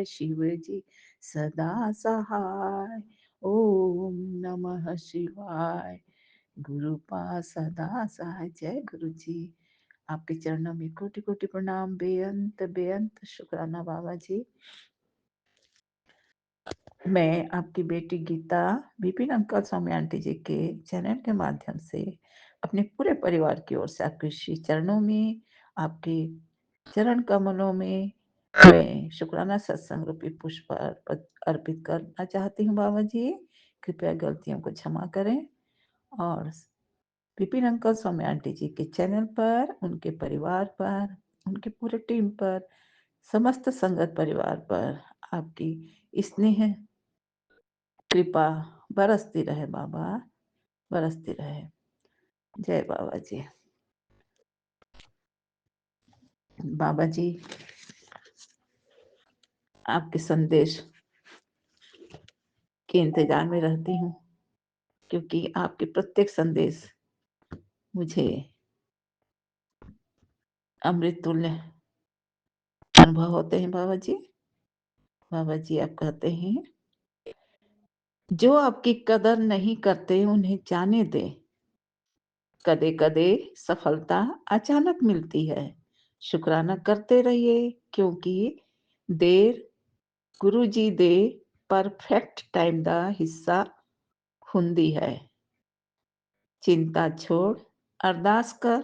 सहाय शिव जी सदा सहाय। ओम नमः शिवाय। गुरु पास सदा सहाय। जय गुरु जी। आपके चरणों में कोटि कोटि प्रणाम, बेअंत शुक्राना बाबा जी। मैं आपकी बेटी गीता विपिन अंकल स्वामी आंटी जी के चैनल के माध्यम से अपने पूरे परिवार की ओर से आपके श्री चरणों में, आपके चरण कमलों में मैं शुक्राना सत्संग रूपी पुष्प अर्पित करना चाहती हूँ बाबा जी। कृपया गलतियों को क्षमा करें और विपिन अंकल स्वामी आंटी जी के चैनल पर, उनके परिवार पर, उनके पूरे टीम पर, समस्त संगत परिवार पर आपकी स्नेह कृपा बरसती रहे बाबा, बरसती रहे। जय बाबा जी। बाबा जी, आपके संदेश के इंतजार में रहती हूँ, क्योंकि आपके प्रत्येक संदेश मुझे अमृत तुल्य अनुभव होते हैं बाबा जी। बाबा जी, आप कहते हैं, जो आपकी कदर नहीं करते उन्हें जाने दे, कदे कदे सफलता अचानक मिलती है। शुक्राना करते रहिए, क्योंकि देर गुरु जी दे परफेक्ट टाइम दा हिस्सा हुंदी है। चिंता छोड़, अरदास कर,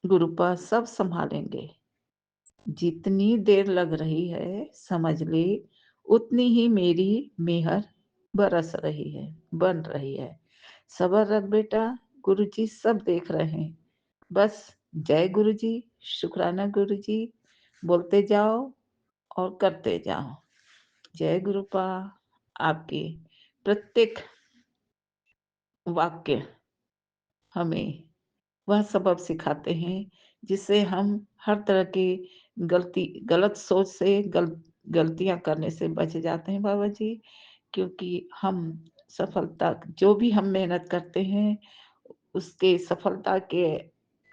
गुरु पर सब संभालेंगे। जितनी देर लग रही है समझ ले, उतनी ही मेरी मेहर बरस रही है, बन रही है। सबर रख बेटा, गुरु जी सब देख रहे हैं। बस जय गुरु जी, शुक्राना गुरु जी बोलते जाओ और करते जाओ। जय गुरुपा। आपके प्रत्येक वाक्य हमें वह सबक सिखाते हैं जिससे हम हर तरह की गलत सोच से, गलतियां करने से बच जाते हैं बाबा जी। क्योंकि हम सफलता, जो भी हम मेहनत करते हैं उसके सफलता के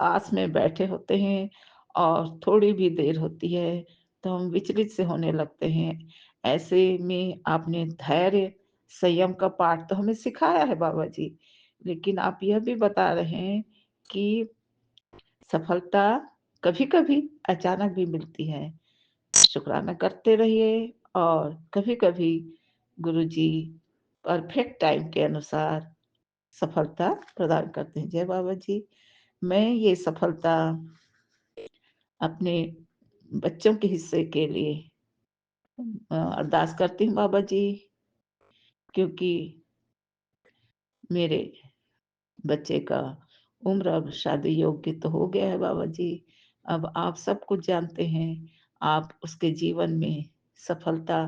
आस में बैठे होते हैं, और थोड़ी भी देर होती है तो हम विचलित से होने लगते हैं। ऐसे में आपने धैर्य संयम का पाठ तो हमें सिखाया है बाबा जी, लेकिन आप यह भी बता रहे हैं कि सफलता कभी-कभी अचानक भी मिलती है। शुक्राना करते रहिए, और कभी-कभी गुरुजी परफेक्ट टाइम के अनुसार सफलता प्रदान करते हैं। जय बाबा जी। मैं ये सफलता अपने बच्चों के हिस्से के लिए अरदास करती हूँ बाबा जी, क्योंकि मेरे बच्चे का उम्र अब शादी योग्य तो हो गया है बाबा जी। अब आप सब कुछ जानते हैं, आप उसके जीवन में सफलता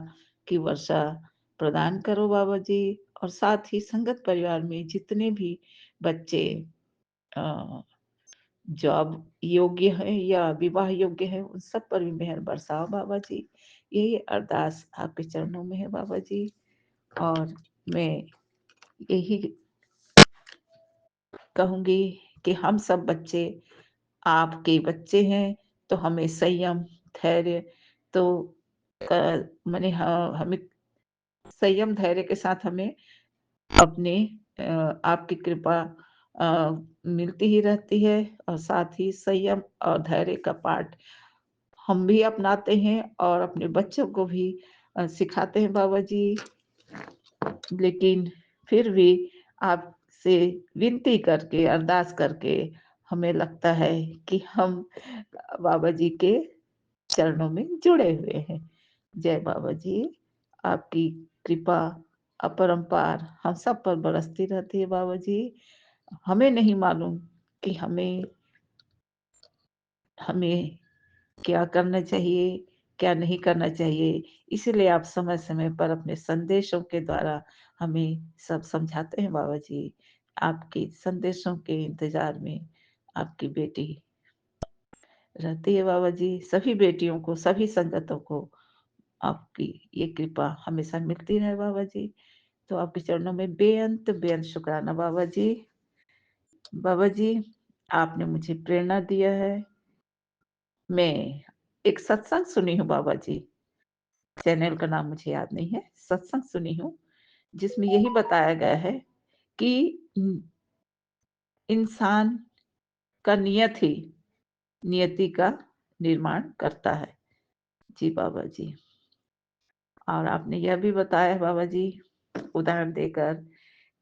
की वर्षा प्रदान करो बाबा जी। और साथ ही संगत परिवार में जितने भी बच्चे जॉब योग्य है या विवाह योग्य है, उन सब पर भी मेहर बरसाओ बाबा जी। यही अरदास आपके चरणों में है बाबा जी। और मैं यही कहूंगी कि हम सब बच्चे आपके बच्चे हैं, तो हमें संयम, धैर्य तो माने हमें संयम धैर्य के साथ हमें अपने आपकी कृपा मिलती ही रहती है। और साथ ही संयम और धैर्य का पाठ हम भी अपनाते हैं और अपने बच्चों को भी सिखाते हैं बाबा जी। लेकिन फिर भी आपसे विनती करके, अरदास करके हमें लगता है कि हम बाबा जी के चरणों में जुड़े हुए हैं। जय बाबा जी। आपकी कृपा अपरंपार हम सब पर बरसती रहती है बाबा जी। हमें नहीं मालूम कि हमें हमें क्या करना चाहिए, क्या नहीं करना चाहिए। इसीलिए आप समय-समय पर अपने संदेशों के द्वारा हमें सब समझाते हैं बाबा जी। आपके संदेशों के इंतज़ार में आपकी बेटी रहती है बाबा जी। सभी बेटियों को, सभी संगतों को आपकी ये कृपा हमेशा मिलती रहे बाबा जी। तो आपके चरणों में बेअंत शुक्राना बाबा जी। बाबा जी, आपने मुझे प्रेरणा दिया है। मैं एक सत्संग सुनी हूँ बाबा जी। चैनल का नाम मुझे याद नहीं है, सत्संग सुनी हूँ, जिसमें यही बताया गया है कि इंसान का नियत ही नियति का निर्माण करता है। जी बाबा जी। और आपने यह भी बताया है बाबा जी, उदाहरण देकर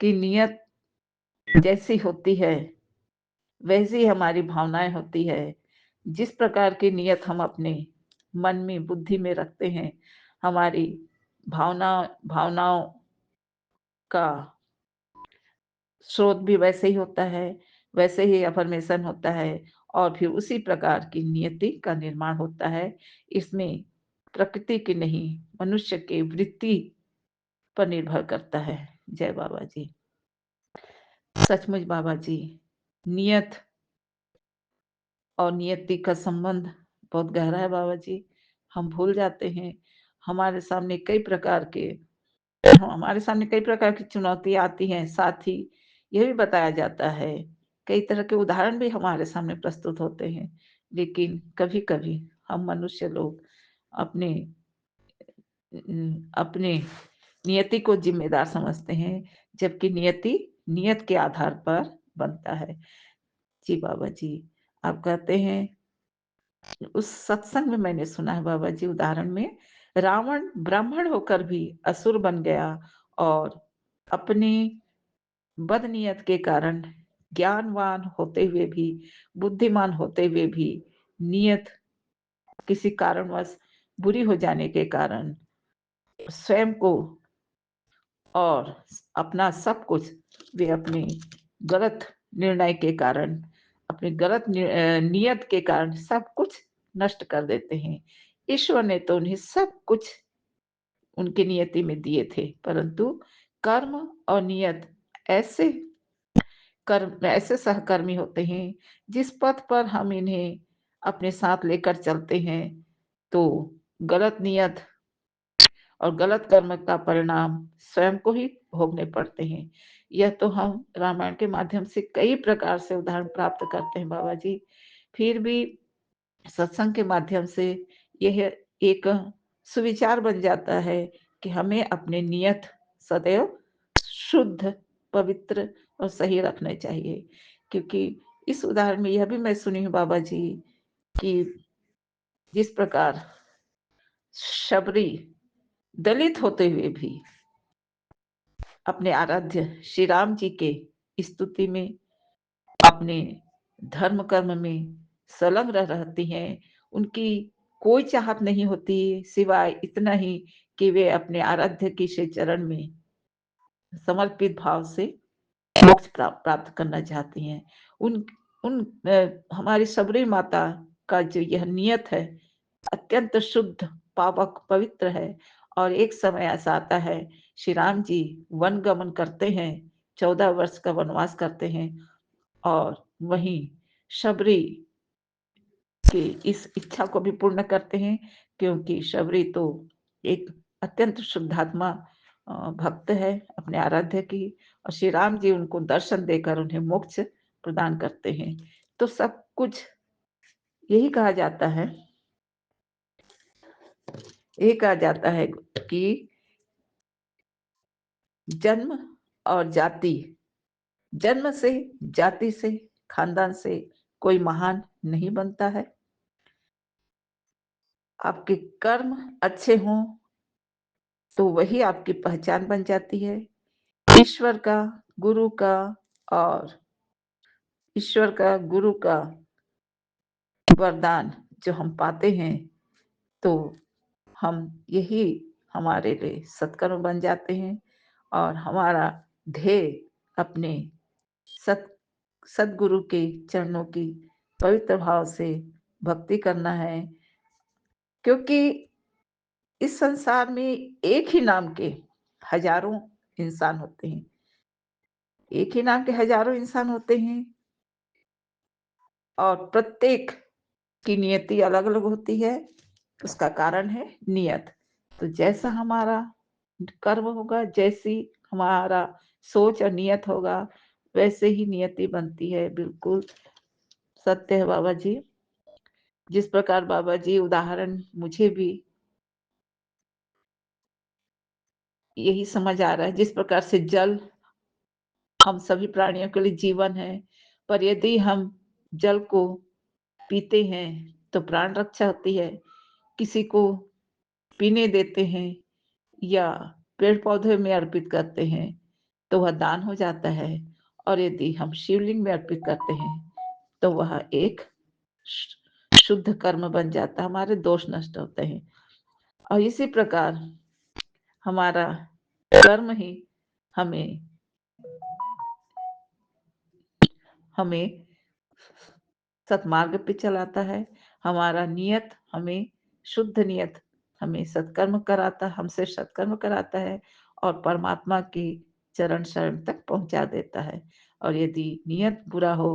कि नियत जैसी होती है, वैसी हमारी भावनाएँ होती है। जिस प्रकार की नियत हम अपने मन में, बुद्धि में रखते हैं, हमारी भावनाओं का स्रोत भी वैसे ही होता है, वैसे ही अफ़र्मेशन होता है और फिर उसी प्रकार की नियति का निर्माण होता है। इसमें प्रकृति की नहीं, मनुष्य की वृत्ति पर निर्भर करता है। जय बाबा जी। सचमुच बाबा जी, नियत और नियति का संबंध बहुत गहरा है बाबा जी। हम भूल जाते हैं, हमारे सामने कई प्रकार के हमारे सामने कई प्रकार की चुनौतियाँ आती हैं, साथ ही ये भी बताया जाता है, कई तरह के उदाहरण भी हमारे सामने प्रस्तुत होते हैं। लेकिन कभी-कभी हम मनुष्य लोग अपने अपने नियति को ज़िम्मेदार समझते हैं, जबकि नियति नियत के आधार पर बनता है। जी बाबा जी, आप कहते हैं उस सत्संग में मैंने सुना है बाबा जी उदाहरण में, रावण ब्राह्मण होकर भी असुर बन गया और अपनी बदनीयत के कारण ज्ञानवान होते हुए भी, बुद्धिमान होते हुए भी, नियत किसी कारणवश बुरी हो जाने के कारण स्वयं को और अपना सब कुछ वे अपनी गलत निर्णय के कारण, अपनी गलत नियत के कारण सब कुछ नष्ट कर देते हैं। ईश्वर ने तो उन्हें सब कुछ उनकी नियति में दिए थे, परंतु कर्म और नियत ऐसे ऐसे सहकर्मी होते हैं, जिस पथ पर हम इन्हें अपने साथ लेकर चलते हैं, तो गलत नियत और गलत कर्म का परिणाम स्वयं को ही भोगने पड़ते हैं। यह तो हम रामायण के माध्यम से कई प्रकार से उदाहरण प्राप्त करते हैं बाबा जी। फिर भी सत्संग के माध्यम से यह एक सुविचार बन जाता है कि हमें अपने नियत सदैव शुद्ध, पवित्र और सही रखने चाहिए। क्योंकि इस उदाहरण में यह भी मैं सुनी हूँ बाबा जी कि जिस प्रकार शबरी दलित होते हुए भी अपने आराध्य श्री राम जी के स्तुति में, अपने धर्म कर्म में संलग्न रहती हैं। उनकी कोई चाहत नहीं होती सिवाय इतना ही कि वे अपने आराध्य के श्री चरण में समर्पित भाव से मोक्ष प्राप्त करना चाहती हैं। उन उन हमारी सबरी माता का जो यह नियत है, अत्यंत शुद्ध, पावक, पवित्र है और एक समय ऐसा आता है, श्री राम जी वन गमन करते हैं, 14 वर्ष का वनवास करते हैं और वहीं शबरी की इस इच्छा को भी पूर्ण करते हैं, क्योंकि शबरी तो एक अत्यंत शुद्धात्मा भक्त है अपने आराध्य की और श्री राम जी उनको दर्शन देकर उन्हें मोक्ष प्रदान करते हैं। तो सब कुछ यही कहा जाता है, यही कहा जाता है कि जन्म और जाति, जन्म से, जाति से, खानदान से कोई महान नहीं बनता है। आपके कर्म अच्छे हों तो वही आपकी पहचान बन जाती है। ईश्वर का, गुरु का और ईश्वर का, गुरु का वरदान जो हम पाते हैं, तो हम यही हमारे लिए सत्कर्म बन जाते हैं और हमारा ध्येय अपने सत सद्गुरु के चरणों की पवित्र भाव से भक्ति करना है। क्योंकि इस संसार में एक ही नाम के हजारों इंसान होते हैं। एक ही नाम के हजारों इंसान होते हैं और प्रत्येक की नियति अलग-अलग होती है। उसका कारण है नियत। तो जैसा हमारा कर्म होगा, जैसी हमारा सोच और नियत होगा, वैसे ही नियति बनती है। बिल्कुल सत्य है बाबा जी। जिस प्रकार बाबा जी उदाहरण मुझे भी यही समझ आ रहा है जिस प्रकार से जल हम सभी प्राणियों के लिए जीवन है, पर यदि हम जल को पीते हैं तो प्राण रक्षा होती है। किसी को पीने देते हैं या पेड़-पौधे में अर्पित करते हैं, तो वह दान हो जाता है और यदि हम शिवलिंग में अर्पित करते हैं, तो वह एक शुद्ध कर्म बन जाता है, हमारे दोष नष्ट होते हैं। और इसी प्रकार हमारा कर्म ही हमें हमें सतमार्ग पे चलाता है। हमारा नियत हमें शुद्ध नियत हमें सत्कर्म कराता हमसे सत्कर्म कराता है और परमात्मा की चरण शरण तक पहुँचा देता है। और यदि नियत बुरा हो,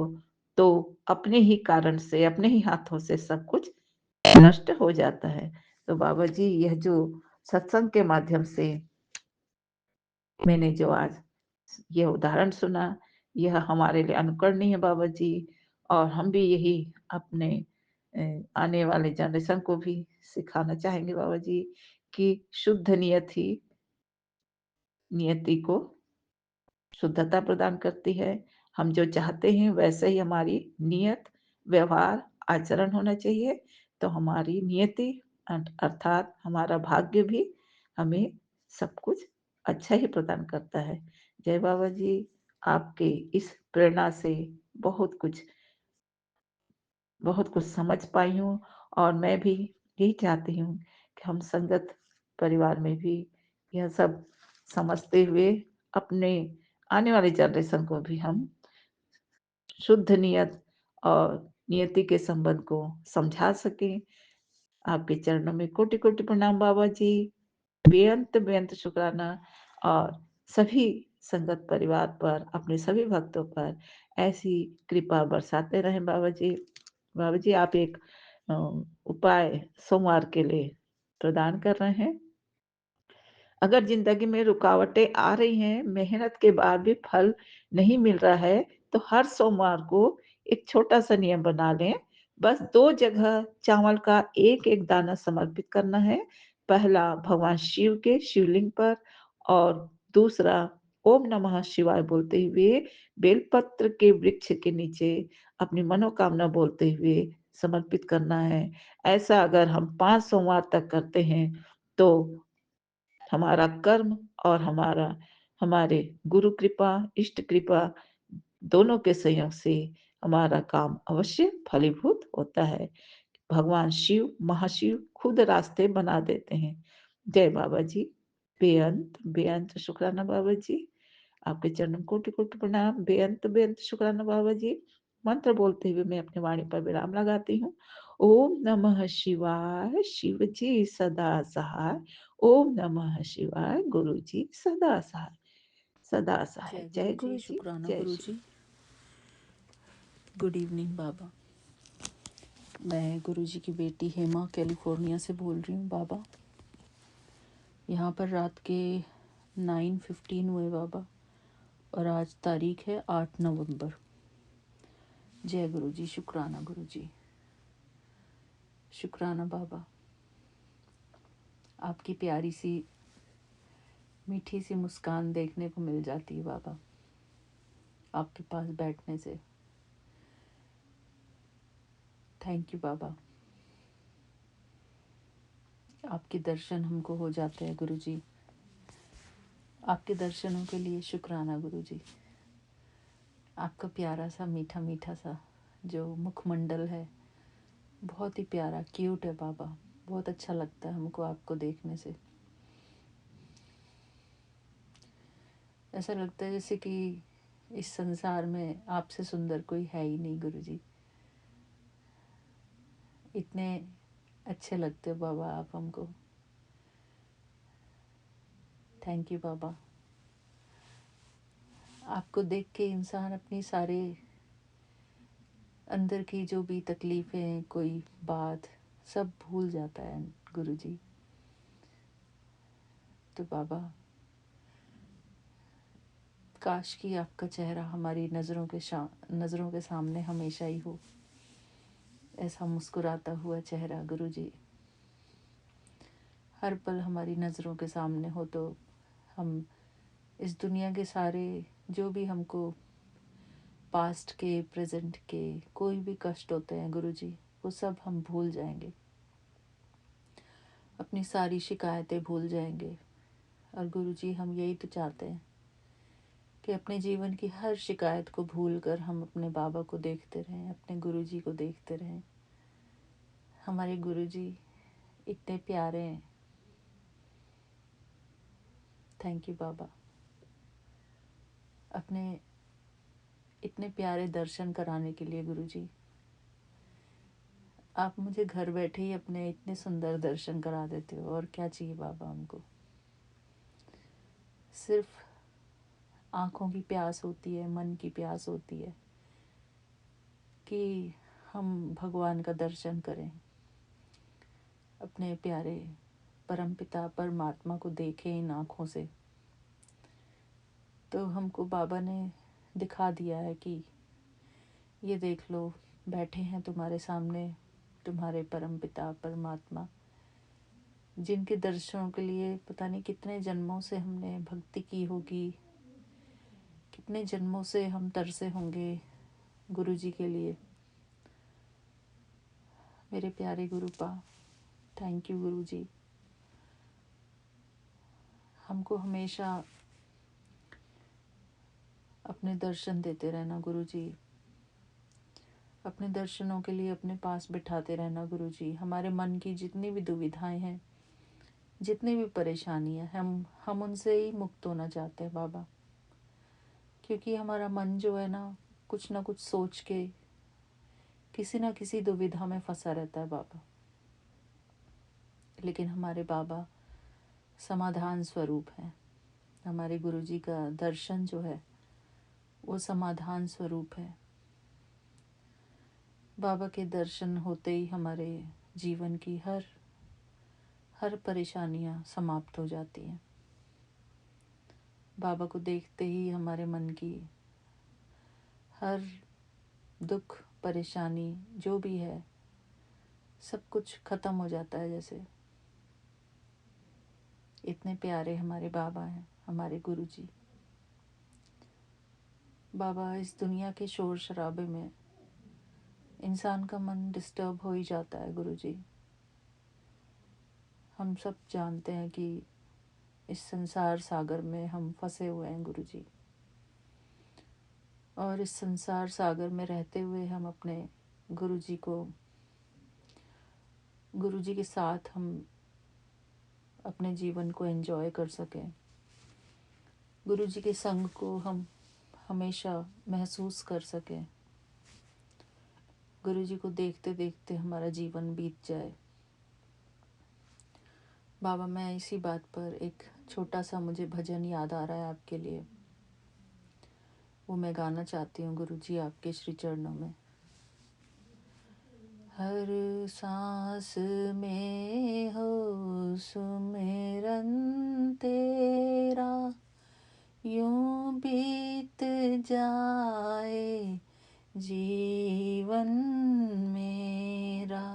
तो अपने ही कारण से, अपने ही हाथों से सब कुछ नष्ट हो जाता है। तो बाबा जी, यह जो सत्संग के माध्यम से मैंने जो आज ये उदाहरण सुना, यह हमारे लिए अनुकरणीय है बाबा जी। और हम भी यही अपने आने वाले जनरेशन को भी सिखाना चाहेंगे बाबा जी कि शुद्ध नियत ही नियति को शुद्धता प्रदान करती है। हम जो चाहते हैं वैसे ही हमारी नियत, व्यवहार, आचरण होना चाहिए। तो हमारी नियति अर्थात हमारा भाग्य भी हमें सब कुछ अच्छा ही प्रदान करता है। जय बाबा जी, आपके इस प्रेरणा से बहुत कुछ बहुत कुछ समझ पाई हूँ और मैं भी यही चाहती हूँ कि हम संगत परिवार में भी यह सब समझते हुए अपने आने वाले जनरेशन को भी हम शुद्ध नियत और नियति के संबंध को समझा सकें। आपके चरणों में कोटि-कोटि प्रणाम बाबा जी। बेअंत-बेअंत शुक्राना और सभी संगत परिवार पर, अपने सभी भक्तों पर ऐसी कृपा बरसाते रहें बाबा जी। बाबा जी, आप एक अ, उपाय सोमवार के लिए प्रदान कर रहे हैं। अगर ज़िंदगी में रुकावटें आ रही हैं, मेहनत के बाद भी फल नहीं मिल रहा है, तो हर सोमवार को एक छोटा-सा नियम बना लें। बस 2 जगह चावल का 1-1 दाना समर्पित करना है। पहला भगवान शिव के शिवलिंग पर और दूसरा ओम नमः शिवाय बोलते हुए बेलपत्र के वृक्ष के नीचे अपनी मनोकामना बोलते हुए समर्पित करना है। ऐसा अगर हम 5 सोमवार तक करते हैं, तो हमारा कर्म और हमारे गुरु कृपा, इष्ट कृपा दोनों के संयोग से हमारा काम अवश्य फलीभूत होता है। भगवान शिव, महाशिव खुद रास्ते बना देते हैं। जय बाबा जी। बेअंत बेअंत शुक्राना बाबा जी। आपके चरणों में कोटि-कोटि प्रणाम। बेअंत-बेअंत शुक्राना बाबा जी। मंत्र बोलते हुए मैं अपनी वाणी पर विराम लगाती हूँ। ओम नमः शिवाय, शिव जी सदा सहाय। ओम नमः शिवाय, गुरु जी सदा सहाय। सदा सहाय। जय जय गुरु जी, गुरु जी, शुक्राना जय गुरु शिव। जी। गुड इवनिंग बाबा। मैं गुरु जी की बेटी हेमा कैलिफोर्निया से बोल रही हूँ बाबा। यहाँ पर रात के 9:15 हुए बाबा और आज तारीख है 8 नवंबर। जय गुरु जी, शुक्राना गुरु जी, शुक्राना बाबा। आपकी प्यारी सी मीठी सी मुस्कान देखने को मिल जाती है बाबा आपके पास बैठने से। थैंक यू बाबा। आपके दर्शन हमको हो जाते हैं गुरु जी। आपके दर्शनों के लिए शुक्राना गुरु जी। आपका प्यारा सा मीठा मीठा सा जो मुखमंडल है बहुत ही प्यारा क्यूट है बाबा। बहुत अच्छा लगता है हमको आपको देखने से। ऐसा लगता है जैसे कि इस संसार में आपसे सुंदर कोई है ही नहीं गुरु जी। इतने अच्छे लगते हो बाबा आप हमको। थैंक यू बाबा। आपको देख के इंसान अपनी सारे अंदर की जो भी तकलीफ़ें कोई बात सब भूल जाता है गुरु जी। तो बाबा काश कि आपका चेहरा हमारी नज़रों के सामने हमेशा ही हो, ऐसा मुस्कुराता हुआ चेहरा गुरु जी हर पल हमारी नज़रों के सामने हो तो हम इस दुनिया के सारे जो भी हमको पास्ट के, प्रेजेंट के कोई भी कष्ट होते हैं गुरुजी, वो सब हम भूल जाएंगे, अपनी सारी शिकायतें भूल जाएंगे। और गुरुजी, हम यही तो चाहते हैं कि अपने जीवन की हर शिकायत को भूलकर हम अपने बाबा को देखते रहें, अपने गुरुजी को देखते रहें। हमारे गुरुजी इतने प्यारे हैं। थैंक यू बाबा, अपने इतने प्यारे दर्शन कराने के लिए। गुरुजी, आप मुझे घर बैठे ही अपने इतने सुंदर दर्शन करा देते हो, और क्या चाहिए बाबा हमको। सिर्फ आँखों की प्यास होती है, मन की प्यास होती है कि हम भगवान का दर्शन करें, अपने प्यारे परमपिता परमात्मा को देखें इन आँखों से। तो हमको बाबा ने दिखा दिया है कि ये देख लो, बैठे हैं तुम्हारे सामने तुम्हारे परमपिता परमात्मा, जिनके दर्शनों के लिए पता नहीं कितने जन्मों से हमने भक्ति की होगी, कितने जन्मों से हम तरसे होंगे गुरुजी के लिए। मेरे प्यारे गुरुपा, थैंक यू गुरुजी। हमको हमेशा अपने दर्शन देते रहना गुरुजी, अपने दर्शनों के लिए अपने पास बिठाते रहना गुरुजी। हमारे मन की जितनी भी दुविधाएं हैं, जितनी भी परेशानियां, हम उनसे ही मुक्त होना चाहते हैं बाबा। क्योंकि हमारा मन जो है ना कुछ सोच के किसी ना किसी दुविधा में फंसा रहता है बाबा। लेकिन हमारे बाबा समाधान स्वरूप हैं। हमारे गुरुजी का दर्शन जो है वो समाधान स्वरूप है। बाबा के दर्शन होते ही हमारे जीवन की हर परेशानियां समाप्त हो जाती हैं। बाबा को देखते ही हमारे मन की हर दुख परेशानी जो भी है सब कुछ खत्म हो जाता है। जैसे इतने प्यारे हमारे बाबा हैं, हमारे गुरुजी। बाबा, इस दुनिया के शोर शराबे में इंसान का मन डिस्टर्ब हो ही जाता है गुरुजी। हम सब जानते हैं कि इस संसार सागर में हम फंसे हुए हैं गुरुजी, और इस संसार सागर में रहते हुए हम अपने गुरुजी के साथ हम अपने जीवन को एंजॉय कर सकें, गुरुजी के संग को हम हमेशा महसूस कर सकें, गुरुजी को देखते देखते हमारा जीवन बीत जाए। बाबा, मैं इसी बात पर एक छोटा सा मुझे भजन याद आ रहा है आपके लिए, वो मैं गाना चाहती हूँ गुरुजी आपके श्री चरणों में। हर सांस में हो सुमिरन तेरा, यूं बीत जाए जीवन मेरा।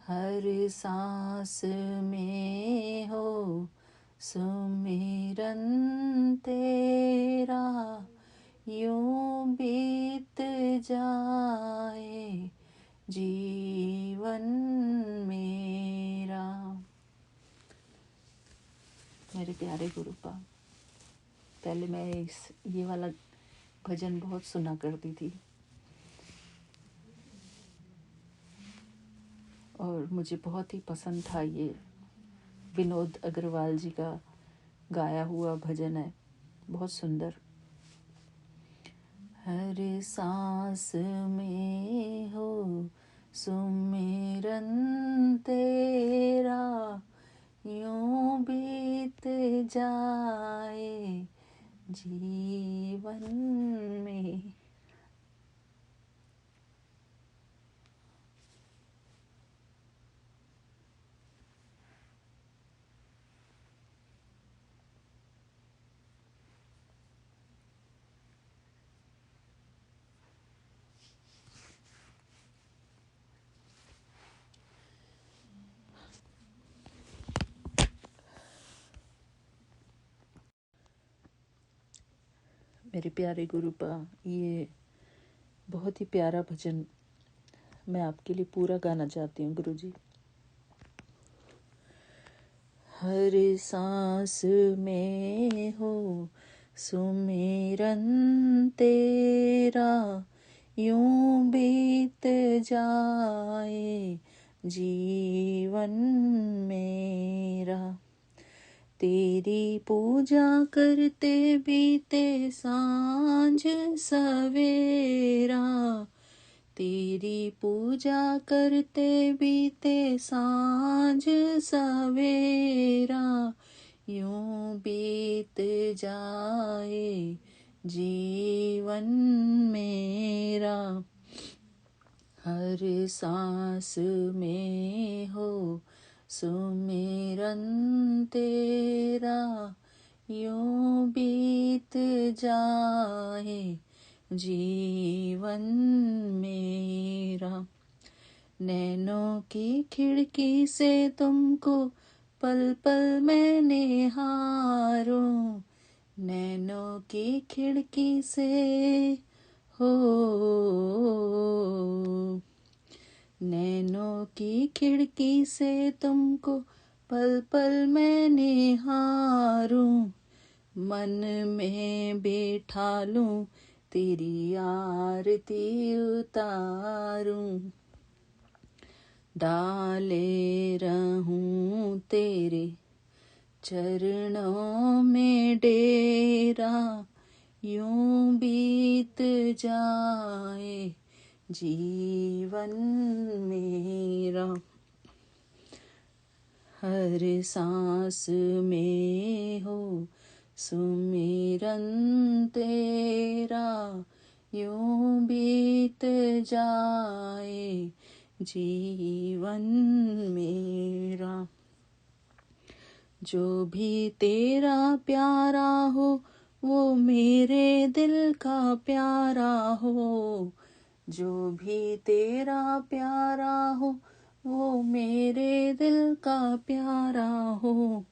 हर सांस में हो सुमिरन तेरा, यूं बीत जाए जीवन मेरा। मेरे प्यारे गुरुपा, पहले मैं ये वाला भजन बहुत सुना करती थी, और मुझे बहुत ही पसंद था। ये विनोद अग्रवाल जी का गाया हुआ भजन है, बहुत सुंदर। हर सांस में हो सुमिरन तेरा, यूं बीत जाए जीवन में। मेरे प्यारे गुरुपा, ये बहुत ही प्यारा भजन मैं आपके लिए पूरा गाना चाहती हूँ गुरुजी। हर सांस में हो सुमिरन तेरा, यूं बीत जाए जीवन मेरा। तेरी पूजा करते बीते सांझ सवेरा, तेरी पूजा करते बीते सांझ सवेरा, यूं बीत जाए जीवन मेरा। हर सांस में हो सुमिरन तेरा, यूं बीत जाए जीवन मेरा। नैनों की खिड़की से तुमको पल पल मैं निहारूं, नैनों की खिड़की से हो, नैनों की खिड़की से तुमको पल पल मैं निहारूं, मन में बैठा लूं तेरी आरती उतारूं। डाले रहूं तेरे चरणों में डेरा, यूं बीत जाए जीवन मेरा। हर सांस में हो सुमिरन तेरा, यूं बीत जाए जीवन मेरा। जो भी तेरा प्यारा हो वो मेरे दिल का प्यारा हो, जो भी तेरा प्यारा हो वो मेरे दिल का प्यारा हो।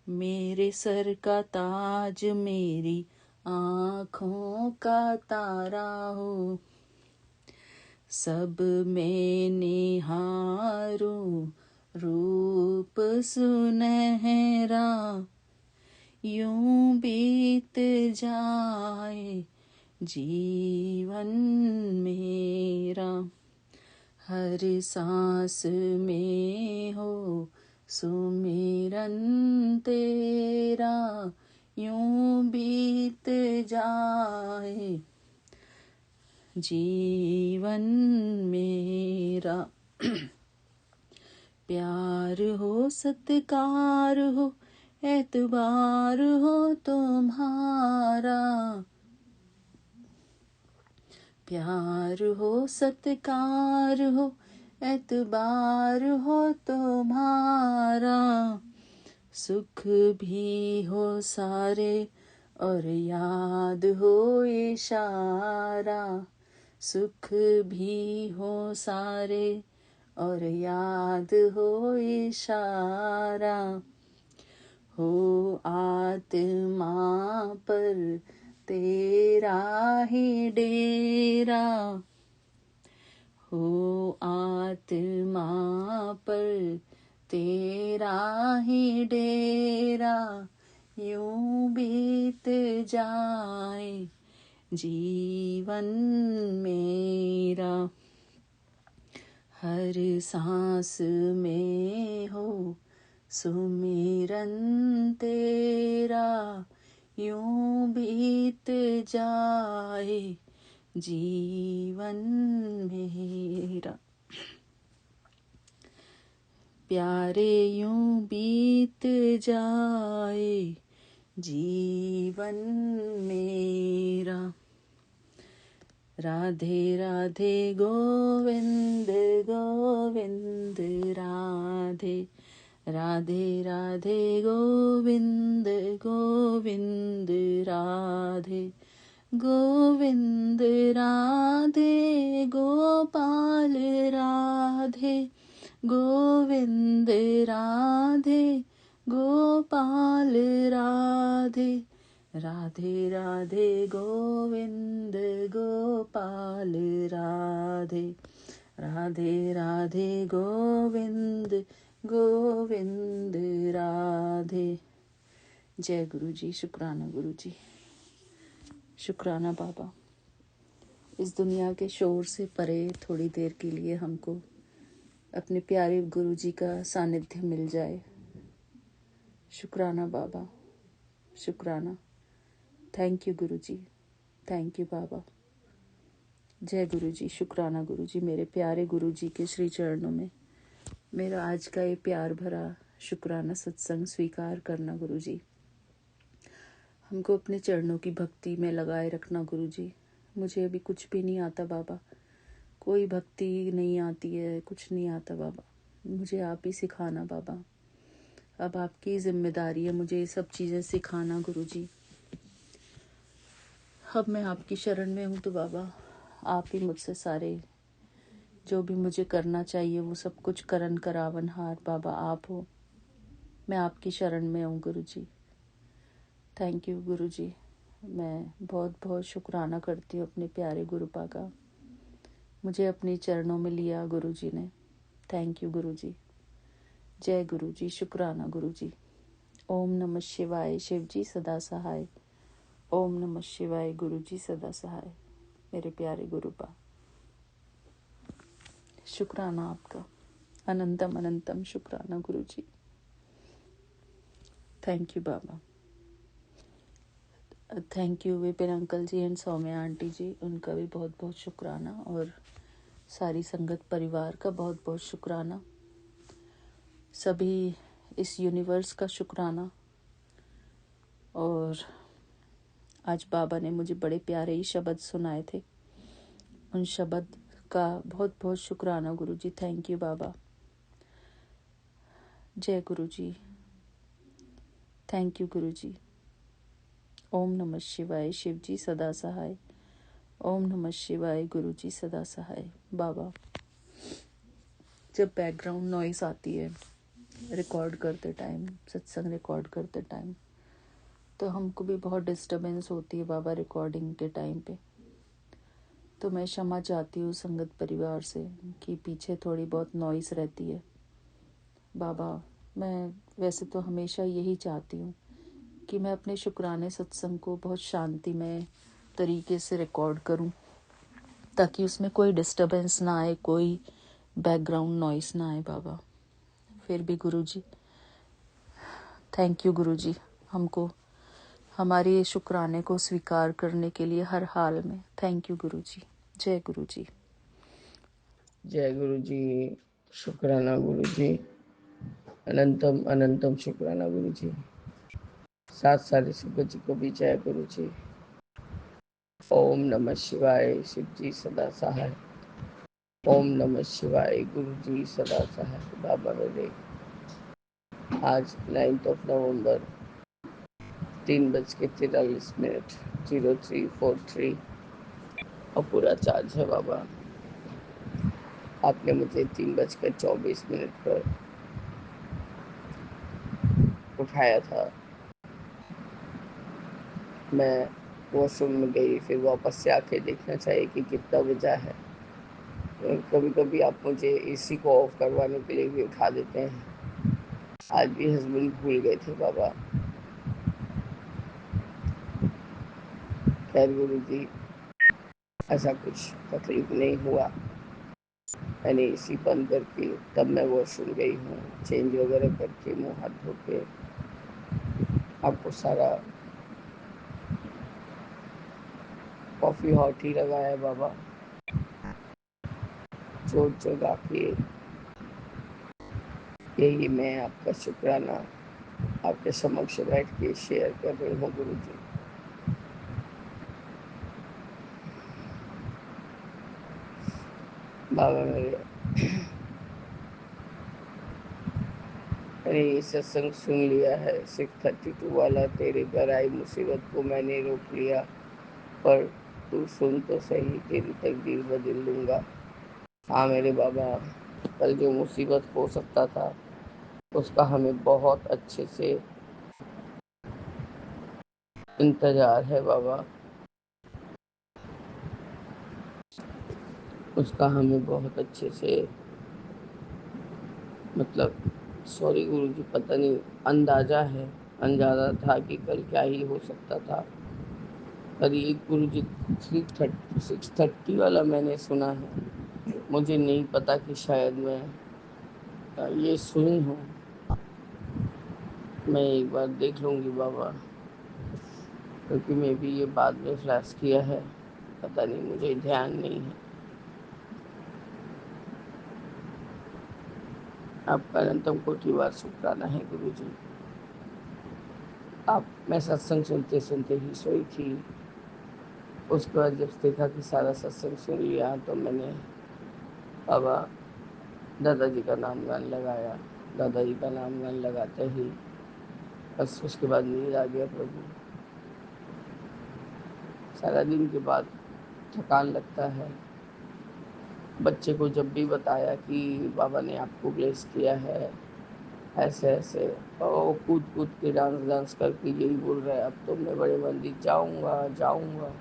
मेरे सर का ताज मेरी आँखों का तारा हो, सब में निहारूं रूप सुनहरा, यूं बीत जाए जीवन मेरा। हर सांस में हो सुमिरन तेरा, यूं बीत जाए जीवन मेरा। प्यार हो सत्कार हो एतबार हो तुम्हारा, प्यार हो सत्कार हो एतबार हो तुम्हारा। सुख भी हो सारे और याद हो इशारा, सुख भी हो सारे और याद हो इशारा। हो आत्मा पर तेरा ही डेरा, हो आत्मा पर तेरा ही डेरा, यूं बीत जाए जीवन मेरा। हर सांस में हो सुमिरन तेरा, यूं बीत जाए जीवन मेरा। प्यारे यूं बीत जाए जीवन मेरा। राधे राधे गोविंद गोविंद राधे, राधे राधे गोविंद गोविंद राधे, गोविंद राधे गोपाल राधे, गोविंद राधे गोपाल राधे, राधे राधे गोविंद गोपाल राधे, राधे राधे गोविंद गोविंद राधे। जय गुरु जी। शुक्राना गुरु जी, शुक्राना बाबा। इस दुनिया के शोर से परे थोड़ी देर के लिए हमको अपने प्यारे गुरु जी का सानिध्य मिल जाए। शुक्राना बाबा, शुक्राना। Thank you Guru ji, thank you बाबा। जय गुरु जी। शुक्राना गुरु जी। मेरे प्यारे गुरु जी के श्री चरणों में मेरा आज का ये प्यार भरा शुक्राना सत्संग स्वीकार करना गुरु जी। हमको अपने चरणों की भक्ति में लगाए रखना गुरु जी। मुझे अभी कुछ भी नहीं आता बाबा, कोई भक्ति नहीं आती है, कुछ नहीं आता बाबा। मुझे आप ही सिखाना बाबा। अब आपकी जिम्मेदारी है मुझे ये सब चीज़ें सिखाना गुरु जी। अब मैं आपकी शरण में हूँ तो बाबा आप ही मुझसे सारे जो भी मुझे करना चाहिए वो सब कुछ करन करावन हार बाबा आप हो। मैं आपकी शरण में हूँ गुरु जी। थैंक यू गुरु जी। मैं बहुत बहुत शुक्राना करती हूँ अपने प्यारे गुरुपा का। मुझे अपने चरणों में लिया गुरु जी ने। थैंक यू गुरु जी। जय गुरु जी। शुक्राना गुरु जी। ओम नमः शिवाय। शिव जी सदा सहाय। ओम नमः शिवाय। गुरु जी सदा सहाय। मेरे प्यारे गुरुपा, शुक्राना आपका। अनंतम अनंतम शुक्राना गुरु जी। थैंक यू बाबा। Thank you Vipin uncle ji and Saumya aunty ji, उनका भी बहुत बहुत शुक्राना। और सारी संगत परिवार का बहुत बहुत शुक्राना। सभी इस यूनिवर्स का शुक्राना। और आज बाबा ने मुझे बड़े प्यारे ही शब्द सुनाए थे, उन शब्द का बहुत बहुत शुक्राना गुरु जी। थैंक यू बाबा। जय गुरु जी। थैंक यू गुरु जी। ओम नमः शिवाय। शिव जी सदा सहाय। ओम नमः शिवाय। गुरु जी सदा सहाय। बाबा, जब बैकग्राउंड नॉइस आती है रिकॉर्ड करते टाइम, सत्संग रिकॉर्ड करते टाइम, तो हमको भी बहुत डिस्टर्बेंस होती है बाबा रिकॉर्डिंग के टाइम पे। तो मैं क्षमा चाहती हूँ संगत परिवार से कि पीछे थोड़ी बहुत नॉइस रहती है बाबा। मैं वैसे तो हमेशा यही चाहती हूँ कि मैं अपने शुक्राने सत्संग को बहुत शांतिमय तरीके से रिकॉर्ड करूँ, ताकि उसमें कोई डिस्टर्बेंस ना आए, कोई बैकग्राउंड नॉइस ना आए बाबा। फिर भी गुरु जी, थैंक यू गुरु जी, हमको हमारे ये शुक्राने को स्वीकार करने के लिए हर हाल में। थैंक यू गुरु जी। जय गुरु जी। जय गुरु जी। शुक्राना गुरु जी। अनंतम अनंतम शुक्राना गुरु जी। सात सारे सुगत जी को भी जय गुरु जी। ओम नमः शिवाय। शिव जी सदा सहाय। ओम नमः शिवाय। गुरु जी सदा सहाय। बाबा मेरे आज 9 नवंबर 3:43 0343 और पूरा चार्ज है बाबा। आपने मुझे 3:24 पर उठाया था। मैं वॉशरूम में गई, फिर वापस से आके देखना चाहिए कि कितना बजा है। कभी कभी आप मुझे एसी को ऑफ करवाने के लिए भी उठा देते हैं। आज भी हस्बैंड भूल गए थे बाबा। खैर गुरु जी, ऐसा कुछ तकलीफ नहीं हुआ। मैंने एसी बंद करके तब मैं वॉशरूम गई हूँ, चेंज वगैरह करके मुँह हाथ धो के आपको सारा कॉफ़ी हॉट ही लगाया है बाबा। जोत जगा के यही मैं आपका शुक्राना आपके समक्ष बैठ के शेयर कर रही हूँ गुरु जी। बाबा मेरे, मैंने ये सत्संग सुन लिया है 632 वाला, तेरे घर आई मुसीबत को मैंने रोक लिया, पर तू सुन तो सही, तेरी तकदीर बदल लूँगा। हाँ मेरे बाबा, कल जो मुसीबत हो सकता था उसका हमें बहुत अच्छे से इंतज़ार है बाबा, उसका हमें बहुत अच्छे से मतलब सॉरी गुरुजी, पता नहीं अंदाज़ा है, अंदाज़ा था कि कल क्या ही हो सकता था। पर ये गुरुजी 6:30 वाला मैंने सुना है, मुझे नहीं पता कि शायद मैं ये सुनी हूँ। मैं एक बार देख लूँगी बाबा, क्योंकि मैं भी ये बाद में फ्लैश किया है, पता नहीं, मुझे ध्यान नहीं है। आपका अनंतम कोटि बार शुक्राना है गुरुजी। मैं सत्संग सुनते सुनते ही सोई थी। उसके बाद जब देखा कि सारा सत्संग सुन लिया तो मैंने बाबा दादाजी का नाम गान लगाया। दादाजी का नाम गान लगाते ही बस उसके बाद नींद आ गया प्रभु। सारा दिन के बाद थकान लगता है। बच्चे को जब भी बताया कि बाबा ने आपको ब्लेस किया है ऐसे ऐसे, और वो कूद कूद के डांस करके यही बोल रहा है, अब तो मैं बड़े मंदिर जाऊंगा जाऊंगा।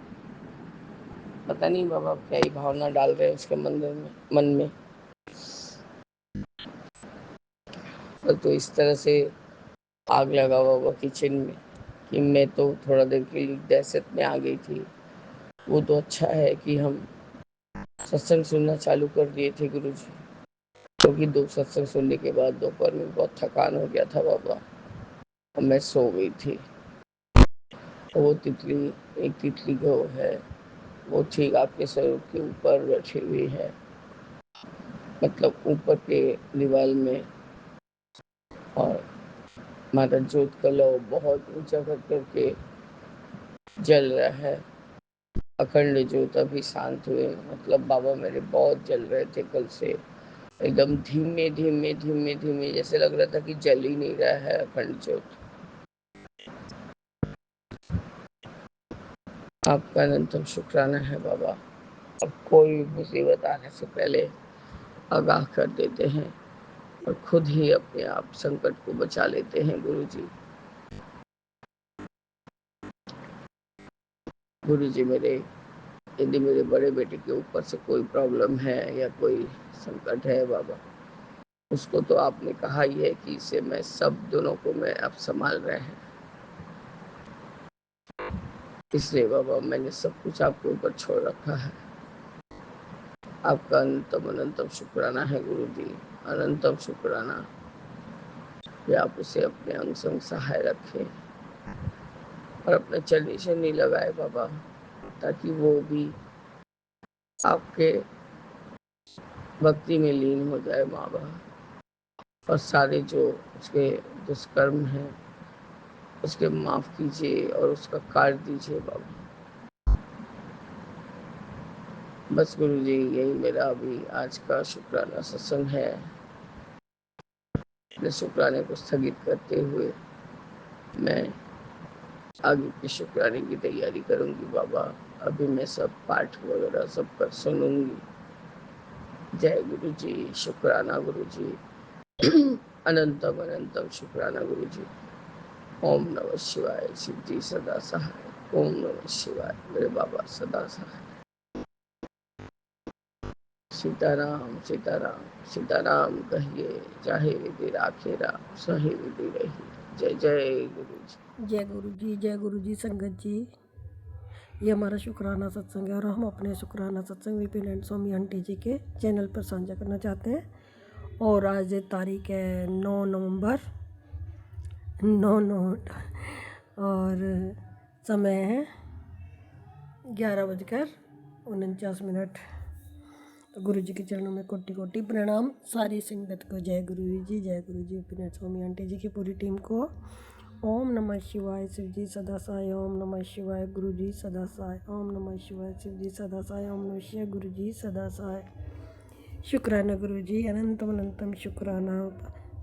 पता नहीं बाबा क्या ही भावना डाल रहे हैं उसके मन में। तो इस तरह से आग लगा हुआ किचन में कि मैं तो थोड़ा देर के लिए दहशत में आ गई थी। वो तो अच्छा है कि हम सत्संग सुनना चालू कर दिए थे गुरुजी, क्योंकि 2 सत्संग सुनने के बाद दोपहर में बहुत थकान हो गया था बाबा, और मैं सो गई थी। वो तितली, एक तितली जो है वो ठीक आपके स्वरूप के ऊपर बैठी हुई है, मतलब ऊपर के दीवार में, और माता ज्योत का लौ बहुत ऊंचा कर करके जल रहा है। अखंड ज्योत अभी शांत हुए, मतलब बाबा मेरे बहुत जल रहे थे कल से, एकदम धीमे धीमे धीमे धीमे, जैसे लग रहा था कि जल ही नहीं रहा है अखंड ज्योत। आपका अनंतम शुक्राना है बाबा। अब कोई मुसीबत आने से पहले आगाह कर देते हैं और खुद ही अपने आप संकट को बचा लेते हैं गुरुजी। गुरुजी मेरे, यदि मेरे बड़े बेटे के ऊपर से कोई प्रॉब्लम है या कोई संकट है बाबा, उसको तो आपने कहा ही है कि इसे मैं सब दोनों को मैं अब संभाल रहे हैं, इसलिए बाबा मैंने सब कुछ आपके ऊपर छोड़ रखा है। आपका अनंतम अनंतम शुक्राना है गुरुजी, अनंतम शुक्राना कि आप उसे अपने अंग संग सहाय रखें और अपने चलनी चलनी लगाए बाबा, ताकि वो भी आपके भक्ति में लीन हो जाए माँ बाप, और सारे जो उसके दुष्कर्म हैं उसके माफ़ कीजिए और उसका काट दीजिए बाबा। बस गुरुजी यही मेरा अभी आज का शुक्राना सत्संग है। अपने शुक्राने को स्थगित करते हुए मैं आगे के शुक्राने की तैयारी करूंगी बाबा। अभी मैं सब पाठ वगैरह सब कर सुनूंगी। जय गुरु जी, शुक्राना गुरु जी। अनंतम अनंतम शुक्राना गुरु जी। ओम नमः शिवाय, शिव जी सदा सहाय। ओम नमः शिवाय, मेरे बाबा सदा सहाय। सीताराम सीताराम सीताराम कहिए, चाहे विधि राखे राम, सही विधि रही। जय जय गुरु जी। जय गुरु जी, जय गुरु जी। संगत जी, ये हमारा शुक्राना सत्संग है और हम अपने शुक्राना सत्संग विपिन एंड स्वामी आंटी जी के चैनल पर साझा करना चाहते हैं। और आज तारीख है 9 नवंबर 9 और समय है 11:49। तो गुरु जी के चरणों में कोटि कोटि प्रणाम। सारी संगत को जय गुरु जी, जय गुरु जी। विपिन एंड स्वामी आंटी जी की पूरी टीम को ओम नमः शिवाय, शिव जी सदा साय। ओम नमः शिवाय, गुरु जी सदा साय। ओम नमः शिवाय, शिव जी सदा साय। ओम नमः शिवाय, गुरु जी सदा साय। शुक्राना गुरु जी, अनंतम अनंतम शुक्राना।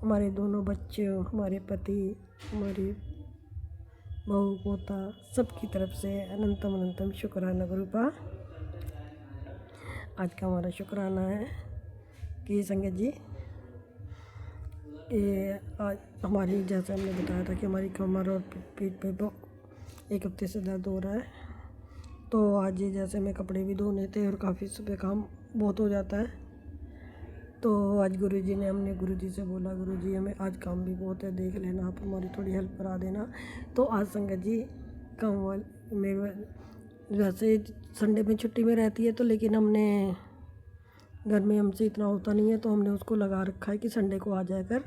हमारे दोनों बच्चों, हमारे पति, हमारी बहू पोता, सबकी तरफ से अनंतम अनंतम शुक्राना गुरुपा। आज का हमारा शुक्राना है कि संगत जी, ये आज हमारी, जैसे हमने बताया था कि हमारी कमर और पीठ पे 1 हफ्ते से दर्द हो रहा है। तो आज ये जैसे मैं कपड़े भी धोने थे और काफ़ी सुबह काम बहुत हो जाता है, तो आज गुरुजी ने हमने गुरुजी से बोला, गुरुजी हमें आज काम भी बहुत है, देख लेना, आप हमारी थोड़ी हेल्प करा देना। तो आज संगत जी काम वाले मेरे वैसे संडे में छुट्टी में रहती है, तो लेकिन हमने घर में हमसे इतना होता नहीं है, तो हमने उसको लगा रखा है कि संडे को आ जाया कर,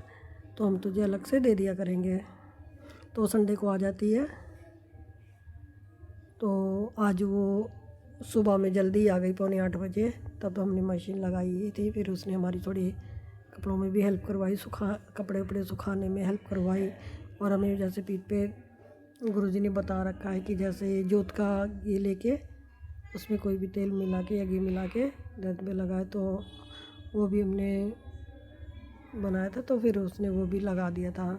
तो हम तुझे अलग से दे दिया करेंगे। तो संडे को आ जाती है। तो आज वो सुबह में जल्दी आ गई 7:45 बजे, तब हमने मशीन लगाई थी। फिर उसने हमारी थोड़ी कपड़ों में भी हेल्प करवाई, कपड़े उपड़े सुखाने में हेल्प करवाई। और हमें जैसे पीठ पे गुरुजी ने बता रखा है कि जैसे जोत का ये लेके उसमें कोई भी तेल मिला के या घी मिला के दर्द में लगाए, तो वो भी हमने बनाया था, तो फिर उसने वो भी लगा दिया था।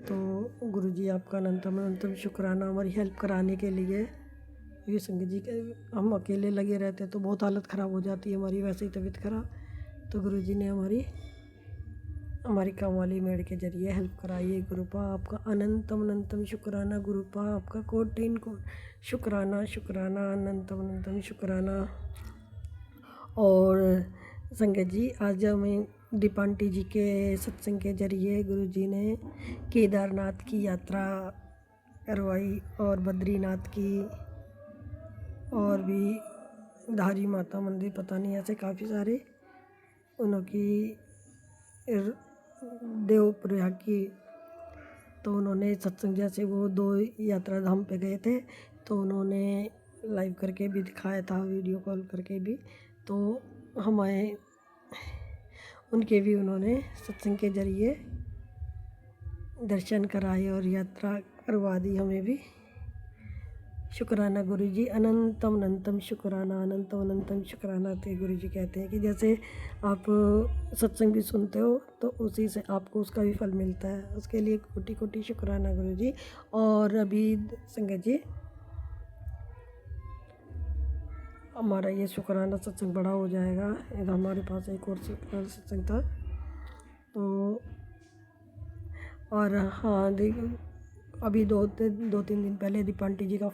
तो गुरुजी आपका अनंतम शुक्राना हमारी हेल्प कराने के लिए। ये संगत जी के हम अकेले लगे रहते तो बहुत हालत ख़राब हो जाती है हमारी, वैसे ही तबीयत खराब। तो गुरुजी ने हमारी काम वाली मेड के जरिए हेल्प कराई है। गुरुपा आपका अनंतम शुक्राना, गुरुपा आपका कोटिन को शुक्राना शुक्राना, अनंतम शुक्राना। और संगत जी आज हमें दीपांटी जी के सत्संग के जरिए गुरुजी ने केदारनाथ की यात्रा करवाई और बद्रीनाथ की, और भी धारी माता मंदिर, पता नहीं ऐसे काफ़ी सारे उनकी देवप्रयाग की। तो उन्होंने सत्संग जैसे वो 2 यात्रा धाम पे गए थे, तो उन्होंने लाइव करके भी दिखाया था, वीडियो कॉल करके भी। तो हमें उनके भी उन्होंने सत्संग के जरिए दर्शन कराए और यात्रा करवा दी हमें भी। शुक्राना गुरुजी, अनंतम शुक्राना शुक्राना। तो गुरुजी कहते हैं कि जैसे आप सत्संग भी सुनते हो तो उसी से आपको उसका भी फल मिलता है, उसके लिए कोटि कोटि शुक्राना गुरुजी। और अभी संगत जी हमारा ये शुक्राना सत्संग बड़ा हो जाएगा। हमारे पास एक और शुक्राना सत्संग था, तो और हाँ अभी 2-3 दिन पहले दीपांटी जी का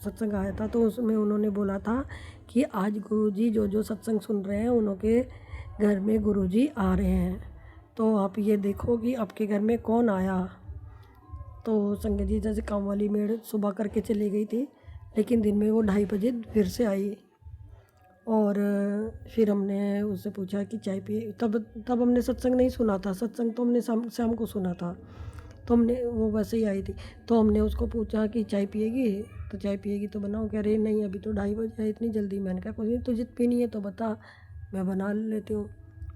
सत्संग आया था, तो उसमें उन्होंने बोला था कि आज गुरुजी जो सत्संग सुन रहे हैं उनके घर में गुरुजी आ रहे हैं, तो आप ये देखो कि आपके घर में कौन आया। तो संगत जी जैसे काम वाली मेड सुबह करके चली गई थी, लेकिन दिन में वो 2:30 बजे फिर से आई। और फिर हमने उससे पूछा कि चाय पिए, तब हमने सत्संग नहीं सुना था, सत्संग तो हमने शाम को सुना था। तो हमने वो वैसे ही आई थी, तो हमने उसको पूछा कि चाय पिएगी, तो चाय पिएगी तो बनाओ। कह रही नहीं अभी तो 2:30 बजे है, इतनी जल्दी। मैंने कहा कोई नहीं, तुझे पीनी है तो बता, मैं बना लेती हूँ।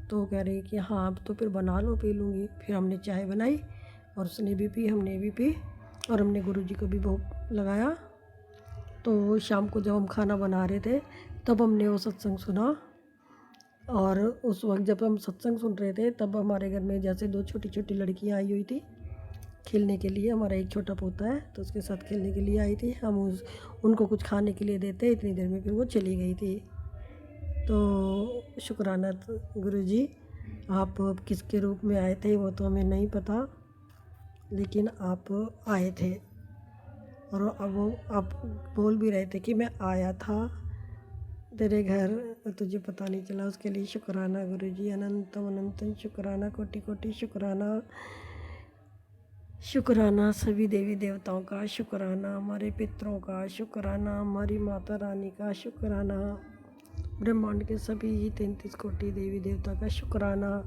तो कह रही कि हाँ अब तो फिर बना लो, पी लूँगी। फिर हमने चाय बनाई और उसने भी पी, हमने भी पी, और हमने गुरुजी को भी भोग लगाया। तो शाम को जब हम खाना बना रहे थे तब हमने वो सत्संग सुना। और उस वक्त जब हम सत्संग सुन रहे थे तब हमारे घर में जैसे 2 छोटी छोटी लड़कियां आई हुई थी खेलने के लिए। हमारा एक छोटा पोता है, तो उसके साथ खेलने के लिए आई थी। हम उनको कुछ खाने के लिए देते, इतनी देर में फिर वो चली गई थी। तो शुक्राना गुरुजी, आप किसके रूप में आए थे वो तो हमें नहीं पता, लेकिन आप आए थे। और अब वो आप बोल भी रहे थे कि मैं आया था तेरे घर, तुझे पता नहीं चला, उसके लिए शुक्राना गुरुजी। अनंतम शुक्राना, कोटि कोटि शुक्राना। शुक्राना सभी देवी देवताओं का, शुक्राना हमारे पितरों का, शुक्राना हमारी माता रानी का, शुक्राना ब्रह्मांड के सभी 33 कोटि देवी देवता का, शुक्राना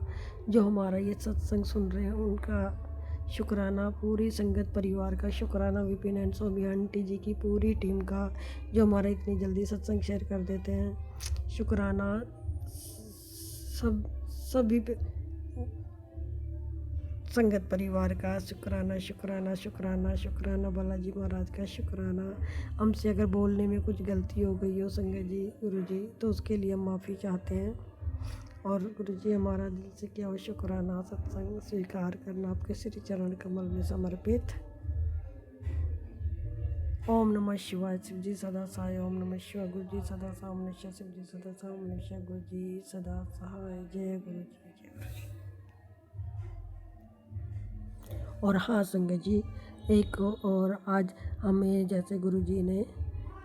जो हमारा ये सत्संग सुन रहे हैं उनका, शुक्राना पूरी संगत परिवार का, शुक्राना विपिन एंड सोमी आंटी जी की पूरी टीम का जो हमारा इतनी जल्दी सत्संग शेयर कर देते हैं, शुक्राना सभी संगत परिवार का, शुक्राना शुक्राना शुक्राना शुक्राना बालाजी महाराज का, शुक्राना। हमसे अगर बोलने में कुछ गलती हो गई हो संगत जी गुरुजी, तो उसके लिए हम माफ़ी चाहते हैं। और गुरुजी हमारा दिल से क्या हो शुक्राना सत्संग स्वीकार करना आपके श्री चरण कमल में समर्पित। ओम नमः शिवाय। शिव जी सदा सहाय। ओम नमः शिवाय। गुरु जी सदा सहाय। ओम नमः शिवाय। शिव जी सदा सहाय। ओम नमः शिवाय। गुरु जी सदा सहाय। जय गुरु जी, जय गुरु जी। और हाँ संगत जी, एक और आज हमें जैसे गुरुजी ने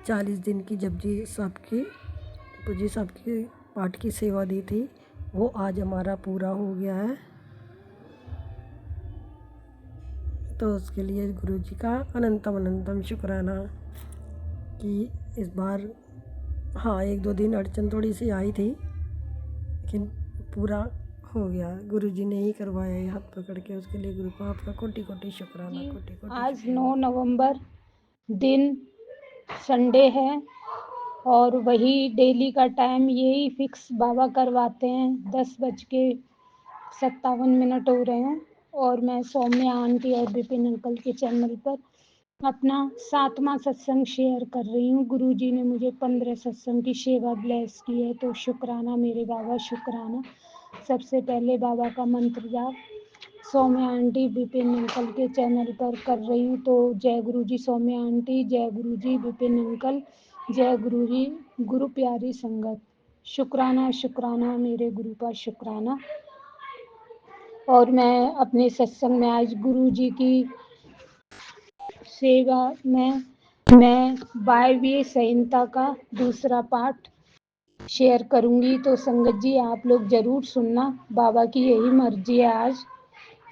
40 दिन की जपजी साहब की पाठ की सेवा दी थी, वो आज हमारा पूरा हो गया है। तो उसके लिए गुरुजी का अनंतम अनंतम शुक्राना कि इस बार 1-2 दिन अड़चन थोड़ी सी आई थी, लेकिन पूरा हो गया। गुरुजी ने ही करवाया ये हाथ पकड़ के, उसके लिए गुरु का आपका कोटि कोटि शुक्राना, कोटि कोटि आज शुक्राना। 9 नवंबर दिन संडे है और वही डेली का टाइम यही फिक्स बाबा करवाते हैं। 10:57 हो रहे हैं और मैं सौम्या आंटी और विपिन अंकल के चैनल पर अपना 7वां सत्संग शेयर कर रही हूँ। गुरुजी ने मुझे 15 सत्संग की सेवा ब्लेस की है, तो शुक्राना मेरे बाबा, शुक्राना। सबसे पहले बाबा का मंत्र जाप सौम्या आंटी विपिन अंकल के चैनल पर कर रही हूँ। तो जय गुरु जी सौम्या आंटी, जय गुरु जी विपिन अंकल, जय गुरु जी गुरु प्यारी संगत। शुक्राना शुक्राना मेरे गुरु का शुक्राना। और मैं अपने सत्संग में आज गुरु जी की सेवा में मैं वायव्य संहिता का दूसरा पाठ शेयर करूंगी। तो संगत जी आप लोग जरूर सुनना, बाबा की यही मर्जी है आज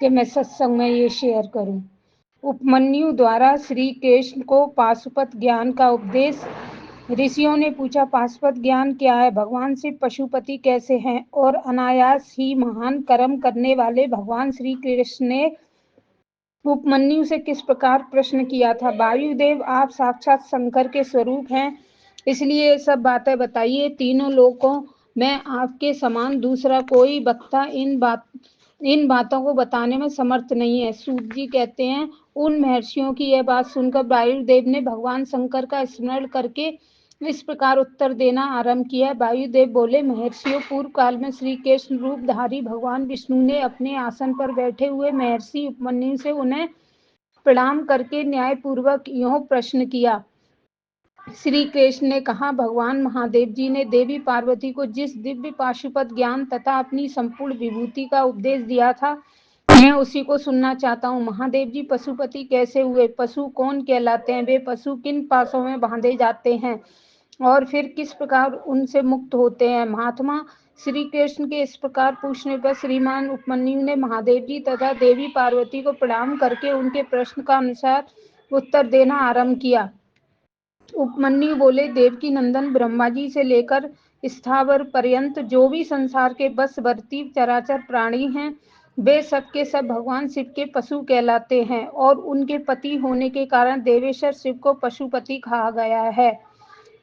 कि मैं सत्संग में ये शेयर करूं। उपमन्यु द्वारा श्री कृष्ण को पाशुपत ज्ञान का उपदेश। ऋषियों ने पूछा, पाशुपत ज्ञान क्या है? भगवान शिव पशुपति कैसे हैं? और अनायास ही महान कर्म करने वाले भगवान श्री कृष्ण ने उपमन्यु से किस प्रकार प्रश्न किया था? वायुदेव आप साक्षात शंकर के स्वरूप हैं, इसलिए ये सब बातें बताइए। तीनों लोकों में आपके समान दूसरा कोई वक्ता इन बातों को बताने में समर्थ नहीं है। सूत जी कहते हैं, उन महर्षियों की यह बात सुनकर वायुदेव ने भगवान शंकर का स्मरण करके इस प्रकार उत्तर देना आरंभ किया। वायुदेव बोले, महर्षियों, पूर्व काल में श्री कृष्ण रूपधारी भगवान विष्णु ने अपने आसन पर बैठे हुए महर्षि उपमन्यु से उन्हें प्रणाम करके न्यायपूर्वक यह प्रश्न किया। श्री कृष्ण ने कहा, भगवान महादेव जी ने देवी पार्वती को जिस दिव्य पाशुपत ज्ञान तथा अपनी संपूर्ण विभूति का उपदेश दिया था, मैं उसी को सुनना चाहता हूँ। महादेव जी पशुपति कैसे हुए? पशु कौन कहलाते हैं? वे पशु किन पासों में बांधे जाते हैं और फिर किस प्रकार उनसे मुक्त होते हैं? महात्मा, श्री कृष्ण के इस प्रकार पूछने पर श्रीमान उपमन्यु ने महादेव जी तथा देवी पार्वती को प्रणाम करके उनके प्रश्न का अनुसार उत्तर देना आरंभ किया। उपमन्यु बोले, देवकी नंदन, ब्रह्मा जी से लेकर स्थावर पर्यंत जो भी संसार के बसवर्ती चराचर प्राणी हैं, वे सब के सब भगवान शिव के पशु कहलाते हैं और उनके पति होने के कारण देवेश्वर शिव को पशुपति कहा गया है।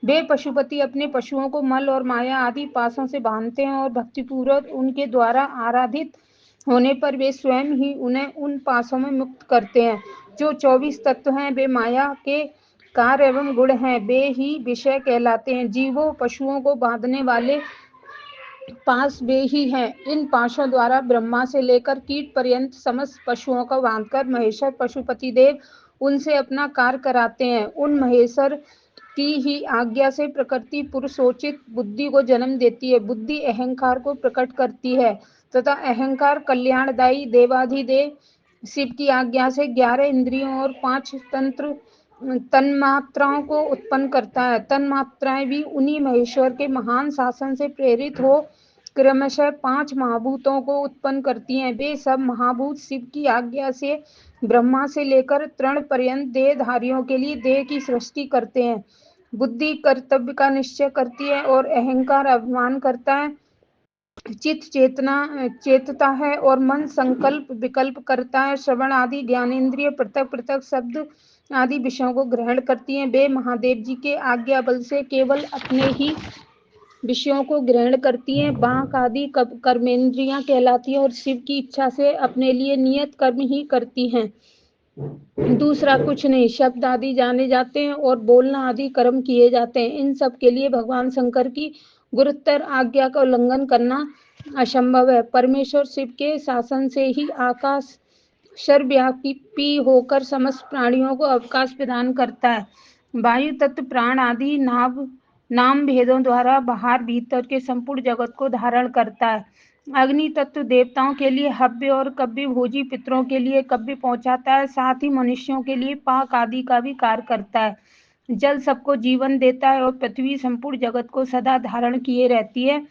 वे पशुपति अपने पशुओं को मल और माया आदि पासों से बांधते हैं और भक्तिपूर्वक उनके द्वारा आराधित होने पर वे स्वयं ही उन्हें उन पासों में मुक्त करते हैं। जो 24 तत्व हैं, वे माया के कार्य एवं गुण हैं, वे ही विषय कहलाते हैं। जीवों पशुओं को बांधने वाले पास वे ही हैं। इन पाशों द्वारा ब्रह्मा से लेकर कीट पर्यंत समस्त पशुओं को बांधकर महेश्वर पशुपति देव उनसे अपना कार्य कराते हैं। उन महेश्वर की ही आज्ञा से प्रकृति पुरुषोचित बुद्धि को जन्म देती है। बुद्धि अहंकार को प्रकट करती है तथा अहंकार कल्याणदायी देवाधिदेव शिव की आज्ञा से 11 इंद्रियों और 5 तन्मात्राओं को उत्पन्न करता है। तन्मात्राएं भी उन्हीं महेश्वर के महान शासन से प्रेरित हो क्रमशः 5 महाभूतों को उत्पन्न करती हैं। वे सब महाभूत शिव की आज्ञा से ब्रह्मा से लेकर तृण पर्यंत देहधारियों के लिए देह की सृष्टि करते हैं। बुद्धि कर्तव्य का निश्चय करती है और अहंकार अभिमान करता है। चित्त चेतता है और मन संकल्प विकल्प करता है। श्रवण आदि ज्ञानेंद्रिय पृथक पृथक शब्द आदि विषयों को ग्रहण करती हैं। वे महादेव जी के आज्ञा बल से केवल अपने ही विषयों को ग्रहण करती हैं। बांक आदि कर्मेंद्रियां कहलाती हैं और शिव की इच्छा से अपने लिए नियत कर्म ही करती हैं, दूसरा कुछ नहीं। शब्द आदि जाने जाते हैं और बोलना आदि कर्म किए जाते हैं। इन सब के लिए भगवान शंकर की गुरुतर आज्ञा का उल्लंघन करना असंभव है। परमेश्वर शिव के शासन से ही आकाश सर्वव्यापी होकर समस्त प्राणियों को अवकाश प्रदान करता है। वायु तत्व प्राण आदि नाम भेदों द्वारा बाहर भीतर के संपूर्ण जगत को धारण करता है। अग्नि तत्व देवताओं के लिए हव्य और कव्य भोजी पितरों के लिए कव्य पहुंचाता है, साथ ही मनुष्यों के लिए पाक आदि का भी कार्य करता है। जल सबको जीवन देता है और पृथ्वी संपूर्ण जगत को सदा धारण किए रहती है।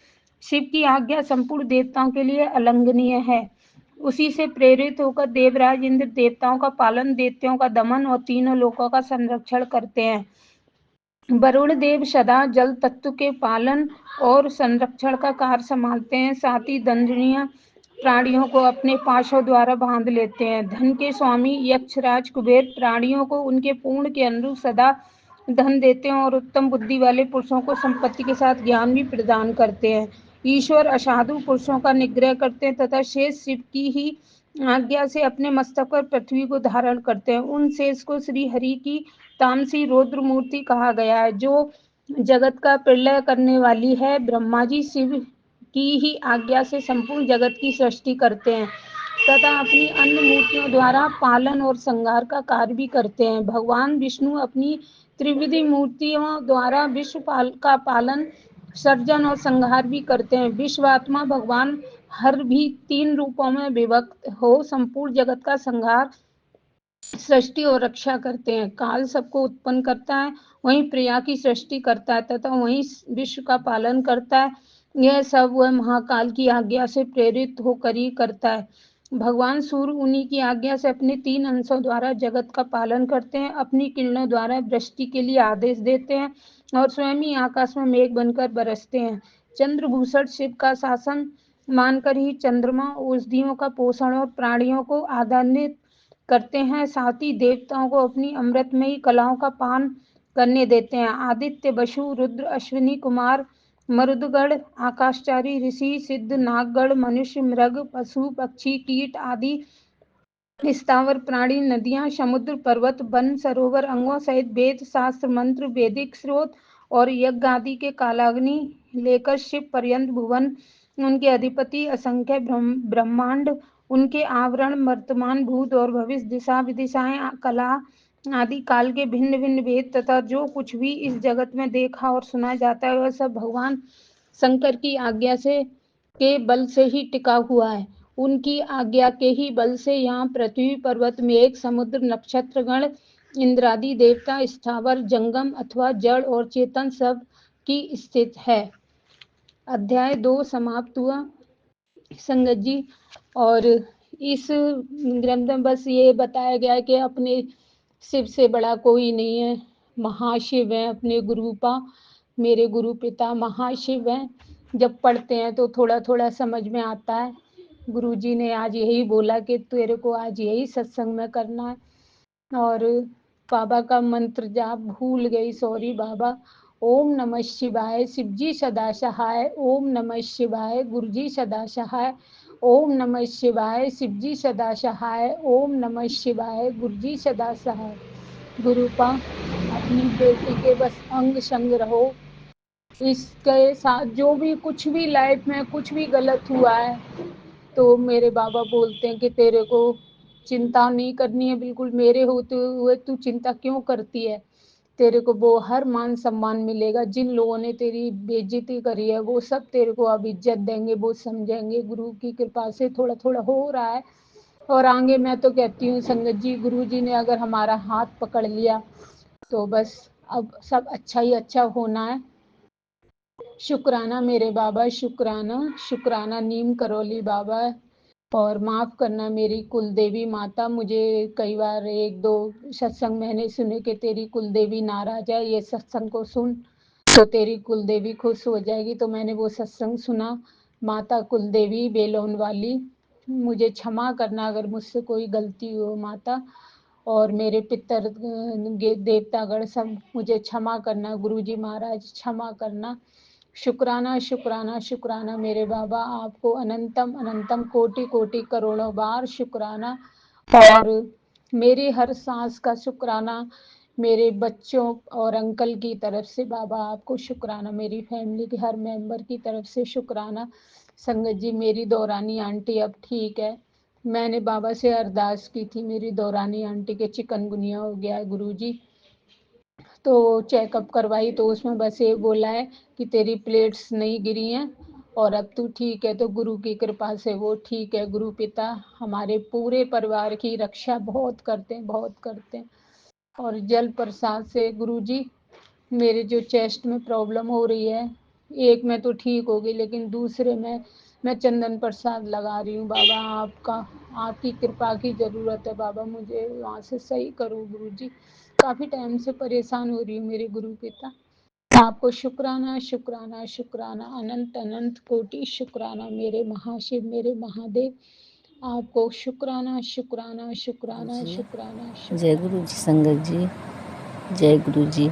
शिव की आज्ञा संपूर्ण देवताओं के लिए अलंघनीय है। उसी से प्रेरित होकर देवराज इंद्र देवताओं का पालन, दैत्यों का दमन और तीनों लोकों का संरक्षण करते हैं। वरुण देव सदा जल तत्व के पालन और संरक्षण का कार्य संभालते हैं, साथ ही दंडनीय प्राणियों को अपने पाशों द्वारा बांध लेते हैं। धन के स्वामी यक्षराज कुबेर प्राणियों को उनके पूर्ण के अनुरूप सदा धन देते हैं और उत्तम बुद्धि वाले पुरुषों को संपत्ति के साथ ज्ञान भी प्रदान करते हैं। ईश्वर असाधु पुरुषों का निग्रह करते हैं तथा शेष शिव की ही आज्ञा से अपने मस्तक पर पृथ्वी को धारण करते हैं। उन शेष को श्री हरि की तामसी रौद्र मूर्ति कहा गया है, जो जगत का प्रलय करने वाली है। ब्रह्मा जी शिव की ही आज्ञा से संपूर्ण जगत की सृष्टि करते हैं तथा अपनी अन्य मूर्तियों द्वारा पालन और संहार का कार्य भी करते हैं। भगवान विष्णु अपनी त्रिविधि मूर्तियों द्वारा विश्व का पालन, सर्जन और संहार भी करते हैं। विश्वात्मा भगवान हर भी 3 रूपों में विभक्त हो संपूर्ण जगत का संहार, सृष्टि और रक्षा करते हैं। काल सबको उत्पन्न करता है, वहीं प्रिया की सृष्टि करता है तथा वहीं विश्व का पालन करता है। यह सब वह महाकाल की आज्ञा से प्रेरित होकर ही करता है। भगवान सूर्य उन्हीं की आज्ञा से अपने 3 अंशों द्वारा जगत का पालन करते हैं, अपनी किरणों द्वारा वृष्टि के लिए आदेश देते हैं और स्वयं ही आकाश में मेघ बनकर बरसते हैं। चंद्रभूषण शिव का शासन मानकर ही चंद्रमा औषधियों का पोषण और प्राणियों को आदान्वित करते हैं, साथ ही देवताओं को अपनी अमृतमयी कलाओं का पान करने देते हैं। आदित्य, वसु, रुद्र, अश्विनी कुमार, मरुदगण, आकाशचारी ऋषि, सिद्ध, नागगण, मनुष्य, मृग, पशु, पक्षी, कीट आदि स्थावर प्राणी, नदियां, समुद्र, पर्वत, वन, सरोवर, अंगों सहित वेद, शास्त्र, मंत्र, वैदिक स्रोत और यज्ञ आदि के कालाग्नि लेकर शिव पर्यंत भुवन, उनके अधिपति असंख्य ब्रह्मांड, उनके आवरण, वर्तमान, भूत और भविष्य, दिशा विदिशाएं, कला आदि काल के भिन्न भिन्न वेद तथा जो कुछ भी इस जगत में देखा और सुना जाता है वह सब भगवान शंकर की आज्ञा से के बल से ही टिका हुआ है। उनकी आज्ञा के ही बल से यहाँ पृथ्वी, पर्वत, मेघ, समुद्र, नक्षत्रगण, इंद्रादि देवता, स्थावर, जंगम अथवा जड़ और चेतन सब की स्थित है। अध्याय 2 समाप्त हुआ संगत जी। और इस ग्रंथ में बस ये बताया गया है कि अपने शिव से बड़ा कोई नहीं है, महाशिव है अपने गुरुपा, मेरे गुरु पिता महाशिव हैं। जब पढ़ते हैं तो थोड़ा थोड़ा समझ में आता है। गुरुजी ने आज यही बोला कि तेरे को आज यही सत्संग में करना है। और बाबा का मंत्र जाप भूल गई, सॉरी बाबा। ओम नमः शिवाय, शिवजी सदा सहाय। ओम नमः शिवाय, गुरुजी सदा सहाय। ओम नमः शिवाय, शिवजी सदा सहाय। ओम नमः शिवाय, गुरुजी सदा सहाय। गुरुपा अपनी बेटी के बस अंग संग रहो। इसके साथ जो भी कुछ भी लाइफ में कुछ भी गलत हुआ है तो मेरे बाबा बोलते हैं कि तेरे को चिंता नहीं करनी है बिल्कुल, मेरे होते हुए तू चिंता क्यों करती है। तेरे को वो हर मान सम्मान मिलेगा। जिन लोगों ने तेरी बेइज्जती करी है वो सब तेरे को अब इज्जत देंगे, वो समझेंगे। गुरु की कृपा से थोड़ा थोड़ा हो रहा है। और आगे मैं तो कहती हूँ संगत जी, गुरु जी ने अगर हमारा हाथ पकड़ लिया तो बस अब सब अच्छा ही अच्छा होना है। शुक्राना मेरे बाबा, शुक्राना। शुक्राना नीम करौली बाबा। और माफ़ करना मेरी कुल देवी माता। मुझे कई बार 1-2 सत्संग मैंने सुने कि तेरी कुल देवी नाराज है, ये सत्संग को सुन तो तेरी कुल देवी खुश हो जाएगी। तो मैंने वो सत्संग सुना। माता कुल देवी बेलोन वाली, मुझे क्षमा करना अगर मुझसे कोई गलती हो माता। और मेरे पितर देवतागण सब मुझे क्षमा करना। गुरुजी महाराज क्षमा करना। शुक्राना शुक्राना शुक्राना मेरे बाबा, आपको अनंतम अनंतम कोटि कोटि करोड़ों बार शुक्राना। और मेरी हर सांस का शुक्राना। मेरे बच्चों और अंकल की तरफ से बाबा आपको शुक्राना। मेरी फैमिली के हर मेंबर की तरफ से शुक्राना। संगत जी, मेरी दौरानी आंटी अब ठीक है। मैंने बाबा से अरदास की थी, मेरी दौरानी आंटी के चिकनगुनिया हो गया है गुरुजी। तो चेकअप करवाई तो उसमें बस ये बोला है कि तेरी प्लेट्स नहीं गिरी हैं और अब तू ठीक है तो गुरु की कृपा से वो ठीक है। गुरु पिता हमारे पूरे परिवार की रक्षा बहुत करते हैं, बहुत करते हैं। और जल प्रसाद से गुरु जी मेरे जो चेस्ट में प्रॉब्लम हो रही है, एक में तो ठीक होगी लेकिन दूसरे में मैं चंदन प्रसाद लगा रही हूँ। बाबा आपका, आपकी कृपा की ज़रूरत है बाबा, मुझे वहाँ से सही करो गुरु जी। काफ़ी टाइम से परेशान हो रही हूँ मेरे गुरु पिता। आपको शुक्राना शुक्राना शुक्राना, अनंत अनंत कोटि शुक्राना मेरे महाशिव, मेरे महादेव। आपको शुक्राना शुक्राना शुक्राना जी, शुक्राना जय शुक्राना। गुरु जी संगत जी, जय गुरु जी,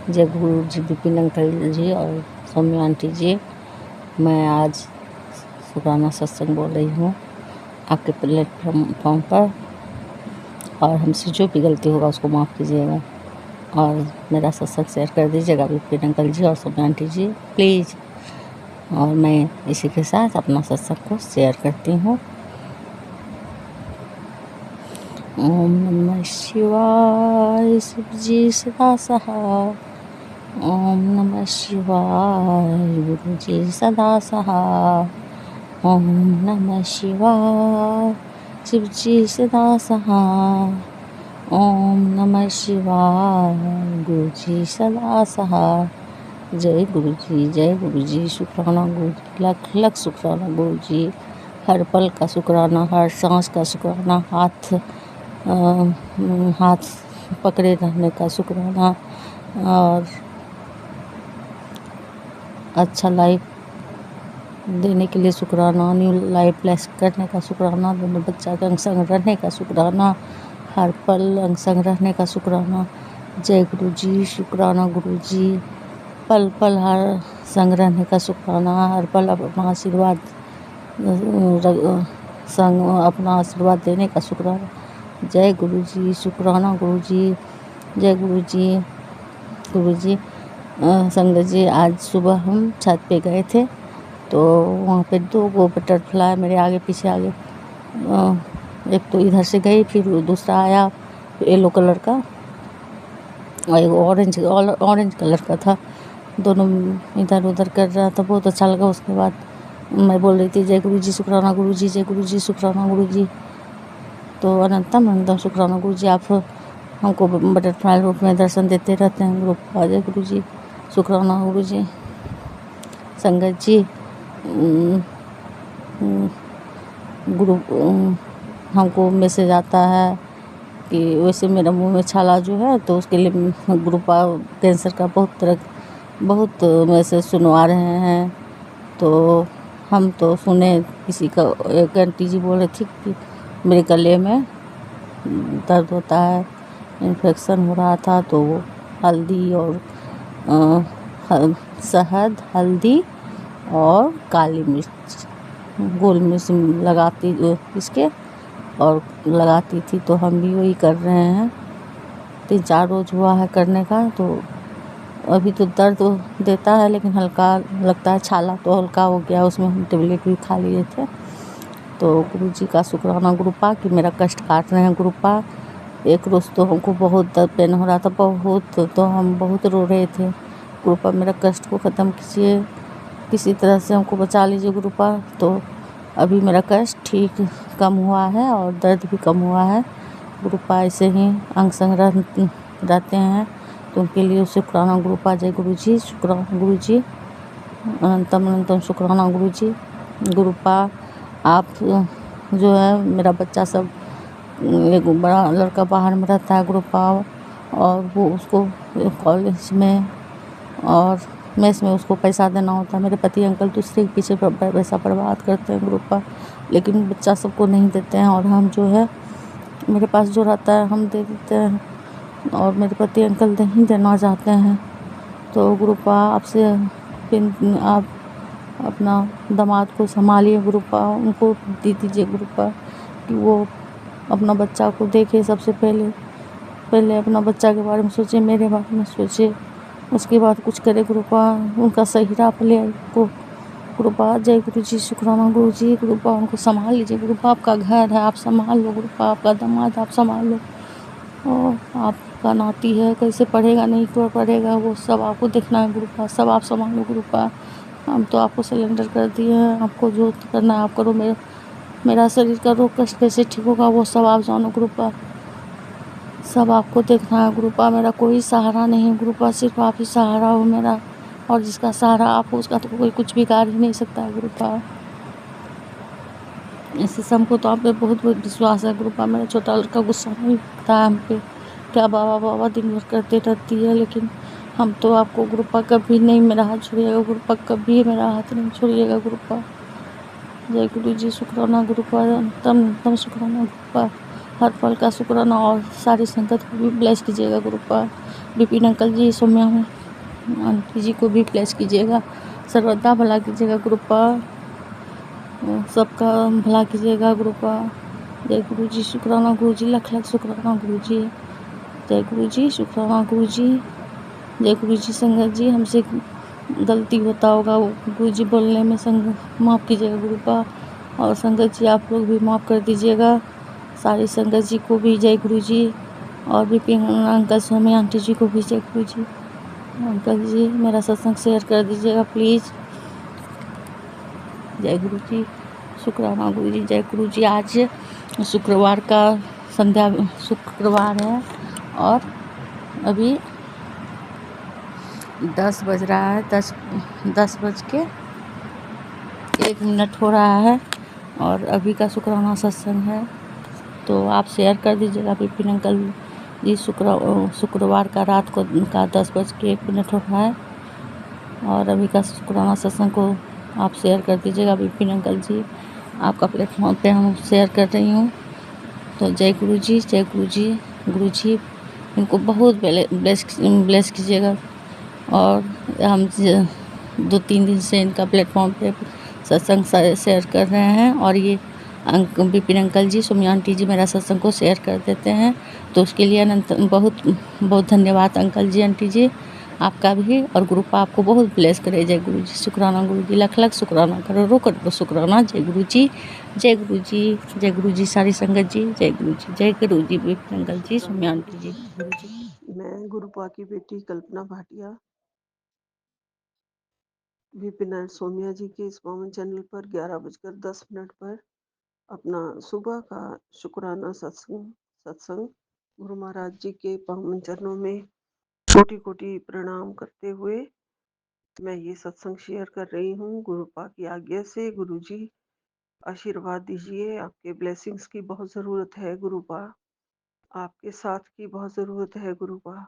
जय गुरु जी विपिन अंकल जी और सौम्या आंटी जी। मैं आज शुक्राना सत्संग बोल रही हूँ आपके प्लेटफॉर्म पर, और हमसे जो भी गलती होगा उसको माफ़ कीजिएगा और मेरा सत्संग शेयर कर दीजिएगा विपिन अंकल जी और सौम्या आंटी जी प्लीज़। और मैं इसी के साथ अपना सत्संग को शेयर करती हूँ। ओम नमः शिवाय, शिव जी सदा सहाय। ओम नमः शिवाय, गुरु जी सदा सहाय। ओम नमः शिवाय, शिव जी सदा सहाय। ओम नमः शिवाय, गुरु जी सदा सहाय। जय गुरु जी, जय गुरु जी। शुक्राना गुरु जी, लख लख शुक्राना गुरु जी। हर पल का शुक्राना, हर सांस का शुक्राना, हाथ पकड़े रहने का शुक्राना, और अच्छा लाइफ देने के लिए शुक्राना, न्यू लाइफ ब्लेस करने का शुक्राना, दोनों बच्चा के अंग संग रहने का शुक्राना, हर पल अंग संग रहने का शुक्राना। जय गुरु जी, शुक्राना गुरु जी। पल पल हर संग रहने का शुक्राना, हर पल अपना आशीर्वाद संग अपना आशीर्वाद देने का शुक्राना। जय गुरु जी, शुक्राना गुरु जी। जय गुरु जी। गुरु जी संगत जी, आज सुबह हम छत पे गए थे तो वहाँ पे 2 बटरफ्लाई मेरे आगे पीछे आगे, एक तो इधर से गई, फिर दूसरा आया येलो कलर का और एक ऑरेंज कलर का था। दोनों इधर उधर कर रहा था, बहुत अच्छा लगा। उसके बाद मैं बोल रही थी जय गुरु जी शुक्राना गुरु जी, जय गुरु जी शुक्राना गुरु जी। तो अनंतम अनंतम शुक्राना गुरु जी, आप हमको बटरफ्लाई रूप में दर्शन देते रहते हैं ग्रुप। जय गुरु जी, शुक्राना गुरु जी। संगत जी, गुरु हमको मैसेज आता है कि वैसे मेरा मुंह में छाला जो है तो उसके लिए ग्रुपा कैंसर का बहुत मैसेज सुनवा रहे हैं। तो हम तो सुने किसी का, एक आंटी जी बोल रही थी कि मेरे गले में दर्द होता है, इन्फेक्शन हो रहा था, तो वो हल्दी और शहद, हल्दी और काली मिर्च, गोल मिर्च लगाती इसके और लगाती थी। तो हम भी वही कर रहे हैं, 3-4 रोज़ हुआ है करने का। तो अभी तो दर्द देता है लेकिन हल्का लगता है, छाला तो हल्का हो गया, उसमें हम टेबलेट भी खा लिए थे। तो गुरु जी का शुक्राना गुरुपा कि मेरा कष्ट काट रहे हैं गुरुपा। एक रोज़ तो हमको बहुत दर्द पेन हो रहा था, बहुत, तो हम बहुत रो रहे थे। गुरुपा मेरा कष्ट को ख़त्म कीजिए, किसी तरह से हमको बचा लीजिए गुरुपा। तो अभी मेरा कष्ट ठीक कम हुआ है और दर्द भी कम हुआ है। गुरुपा ऐसे ही अंग संग रहते हैं तो उनके लिए शुक्राना गुरुपा। जय गुरु जी, शुक्राना गुरु जी, अनंतम अनंतम शुक्राना गुरु जी। गुरुपा आप जो है, मेरा बच्चा सब, एक बड़ा लड़का बाहर में रहता है गुरुपा, और वो उसको कॉलेज में और मेस में उसको पैसा देना होता है। मेरे पति अंकल दूसरे के पीछे पैसा बर्बाद करते हैं ग्रुपा, लेकिन बच्चा सबको नहीं देते हैं, और हम जो है मेरे पास जो रहता है हम दे देते हैं, और मेरे पति अंकल नहीं देना चाहते हैं। तो ग्रुपा आपसे आप अपना दामाद को संभालिए ग्रुपा, उनको दे दीजिए ग्रुपा कि वो अपना बच्चा को देखे। सबसे पहले अपना बच्चा के बारे में सोचे, मेरे बारे में सोचे, उसके बाद कुछ करे गुरुपा, उनका सही राह पे ले आए को गुरुपा। जय गुरु जी, शुक्राना गुरु जी। गुरुपा उनको संभाल लीजिए गुरुपा, आपका घर है, आप संभाल लो गुरुपा, आपका दामाद आप संभाल लो, और आपका नाती है कैसे पढ़ेगा नहीं तो पढ़ेगा, वो सब आपको देखना है गुरुपा, सब आप संभालो गुरुपा। हम तो आपको सिलेंडर कर दिए हैं, आपको जो करना है आप करो। मेरा शरीर का रोग कष्ट कैसे ठीक होगा वो सब आप जानो गुरुपा, सब आपको देखना है गुरुपा। मेरा कोई सहारा नहीं गुरुपा, सिर्फ आप ही सहारा हो मेरा, और जिसका सहारा आप हो उसका तो कोई कुछ बिगाड़ ही नहीं सकता है गुरुपा। इससे सबको तो आप पे बहुत बहुत विश्वास है गुरुपा। मेरा छोटा लड़का गुस्सा नहीं करता है हम पे, क्या बाबा बाबा दिन भर करते रहती है, लेकिन हम तो आपको गुरुपा कभी नहीं मेरा हाथ छोड़िएगा गुरुपा, कभी मेरा हाथ नहीं छोड़िएगा गुरुपा। जय गुरु जी, शुक्राना गुरुपा, तम शुक्राना गुरुपा, हर पल का शुक्राना। और सारी संगत को भी ब्लेस कीजिएगा गुरुपा। विपिन अंकल जी, सौम्या आंटी जी को भी ब्लेस कीजिएगा, सर्वदा भला कीजिएगा गुरुपा, सबका भला कीजिएगा गुरुपा। जय गुरु जी, शुक्राना गुरु जी, लख लख शुक्राना गुरु जी। जय गुरु जी, शुक्राना गुरु जी। जय गुरु जी, संगत जी हमसे गलती होता होगा वो गुरु जी बोलने में, संग माफ़ कीजिएगा गुरुपा। और संगत जी आप लोग भी माफ़ कर दीजिएगा, सारी संगत जी को भी जय गुरु जी। और विपिन अंकल, स्वामी आंटी जी को भी जय गुरु जी। अंकल जी मेरा सत्संग शेयर कर दीजिएगा प्लीज़। जय गुरु जी, शुक्राना गुरु जी। जय गुरु जी, आज शुक्रवार का संध्या, शुक्रवार है और अभी 10 बज रहा है, 10:01 हो रहा है और अभी का शुक्राना सत्संग है, तो आप शेयर कर दीजिएगा विपिन अंकल जी। शुक्रवार का रात को का 10:01 हो रहा है और अभी का शुक्राना सत्संग को आप शेयर कर दीजिएगा विपिन अंकल जी। आपका प्लेटफॉर्म पे हम शेयर कर रही हूँ, तो जय गुरु जी, जय गुरु जी। गुरु जी इनको बहुत ब्लेस कीजिएगा। और हम 2-3 दिन से इनका प्लेटफॉर्म पे सत्संग शेयर कर रहे हैं और ये विपिन अंकल जी, सोम्या आंटी जी मेरा सत्संग को शेयर कर देते हैं, तो उसके लिए अनंत बहुत बहुत धन्यवाद अंकल जी, आंटी जी आपका भी। और ग्रुप आपको बहुत ब्लेस करे। जय गुरु जी, शुक्राना गुरु जी, लख लख शुक्राना, करोड़ों करोड़ों शुक्राना। जय गुरु जी, जय गुरु जी, जय गुरु जी, सारी संगत जी, जय गुरु जी, जय गुरु जी, विपिन अंकल जी, सोम्या आंटी जी, गुरु जी। मैं गुरुपा की बेटी कल्पना भाटिया विपिन एंड सोनिया जी के इस पावन चैनल पर 11:10 पर अपना सुबह का शुक्राना सत्संग गुरु महाराज जी के पावन चरणों में कोटि कोटि प्रणाम करते हुए मैं ये सत्संग शेयर कर रही हूँ। गुरुपा की आज्ञा से गुरु जी आशीर्वाद दीजिए। आपके ब्लेसिंग्स की बहुत ज़रूरत है गुरुपा, आपके साथ की बहुत ज़रूरत है गुरुपा।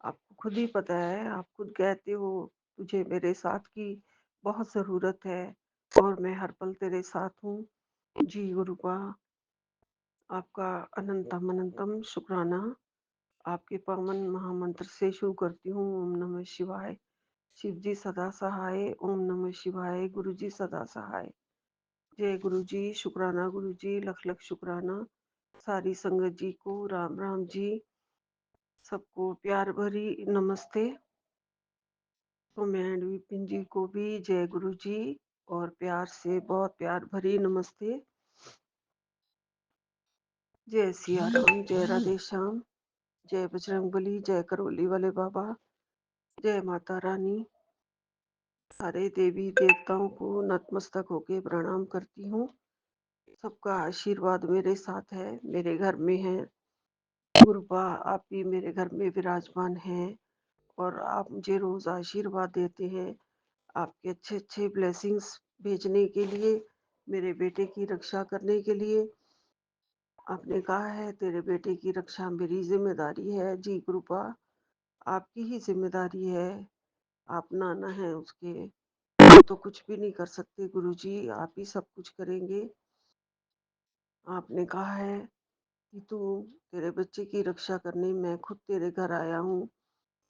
आपको खुद ही पता है, आप खुद कहते हो तुझे मेरे साथ की बहुत ज़रूरत है और मैं हर पल तेरे साथ हूँ। जी गुरुपा, आपका अनंतम अनंतम शुक्राना। आपके पावन महामंत्र से शुरू करती हूँ। ओम नमः शिवाय। शिव जी सदा सहाय। ओम नमः शिवाय। गुरु जी सदा सहाय। जय गुरु जी, शुक्राना गुरु जी, लख लख शुक्राना। सारी संगत जी को राम राम जी, सबको प्यार भरी नमस्ते। तो मैं विपिन जी को भी जय गुरु जी और प्यार से बहुत प्यार भरी नमस्ते। जय सिया राम, जय राधे श्याम, जय बजरंगबली, जय करौली वाले बाबा, जय माता रानी। सारे देवी देवताओं को नतमस्तक होके प्रणाम करती हूँ। सबका आशीर्वाद मेरे साथ है, मेरे घर में है। गुरुपा आप भी मेरे घर में विराजमान हैं और आप मुझे रोज आशीर्वाद देते हैं। आपके अच्छे अच्छे ब्लेसिंग्स भेजने के लिए, मेरे बेटे की रक्षा करने के लिए। आपने कहा है तेरे बेटे की रक्षा मेरी जिम्मेदारी है। जी गुरुपा, आपकी ही जिम्मेदारी है। आप नाना है उसके, वो तो कुछ भी नहीं कर सकते गुरु जी, आप ही सब कुछ करेंगे। आपने कहा है कि तू तेरे बच्चे की रक्षा करने मैं खुद तेरे घर आया हूँ।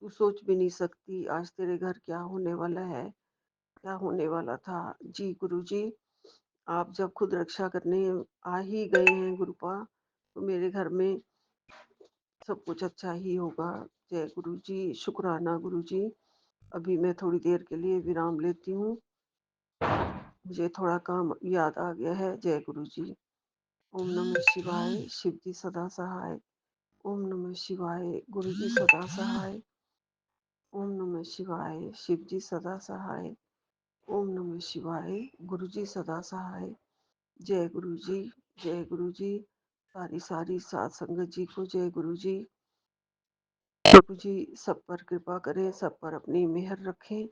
तू सोच भी नहीं सकती आज तेरे घर क्या होने वाला है, क्या होने वाला था। जी गुरु जी, आप जब खुद रक्षा करने आ ही गए हैं गुरुपा, तो मेरे घर में सब कुछ अच्छा ही होगा। जय गुरु जी, शुक्राना गुरु जी। अभी मैं थोड़ी देर के लिए विराम लेती हूँ, मुझे थोड़ा काम याद आ गया है। जय गुरु जी। ओम नमः शिवाय। शिव जी सदा सहाय। ओम नमः शिवाय। गुरु जी सदा सहाय। ओम नमः शिवाय। शिव जी सदा सहाय। ओम नमः शिवाय। गुरु जी सदा सहाय। जय गुरु जी, जय गुरु जी। सारी सारी सात संगत जी को जय गुरु जी। प्रभु जी सब पर कृपा करें, सब पर अपनी मेहर रखें,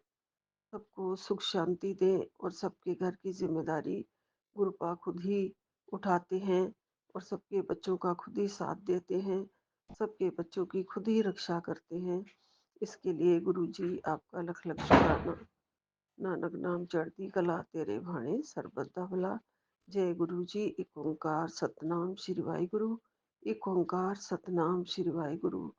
सबको सुख शांति दें और सबके घर की जिम्मेदारी गुरुपा खुद ही उठाते हैं और सबके बच्चों का खुद ही साथ देते हैं, सबके बच्चों की खुद ही रक्षा करते हैं। इसके लिए गुरु जी आपका लख लख शुक्राना। नानक नाम चढ़ती कला तेरे भाणे सर्बदा भला। जय गुरु जी। एक ओंकार सतनाम श्री वाहिगुरु। एक ओंकार सतनाम श्री वाहिगुरु।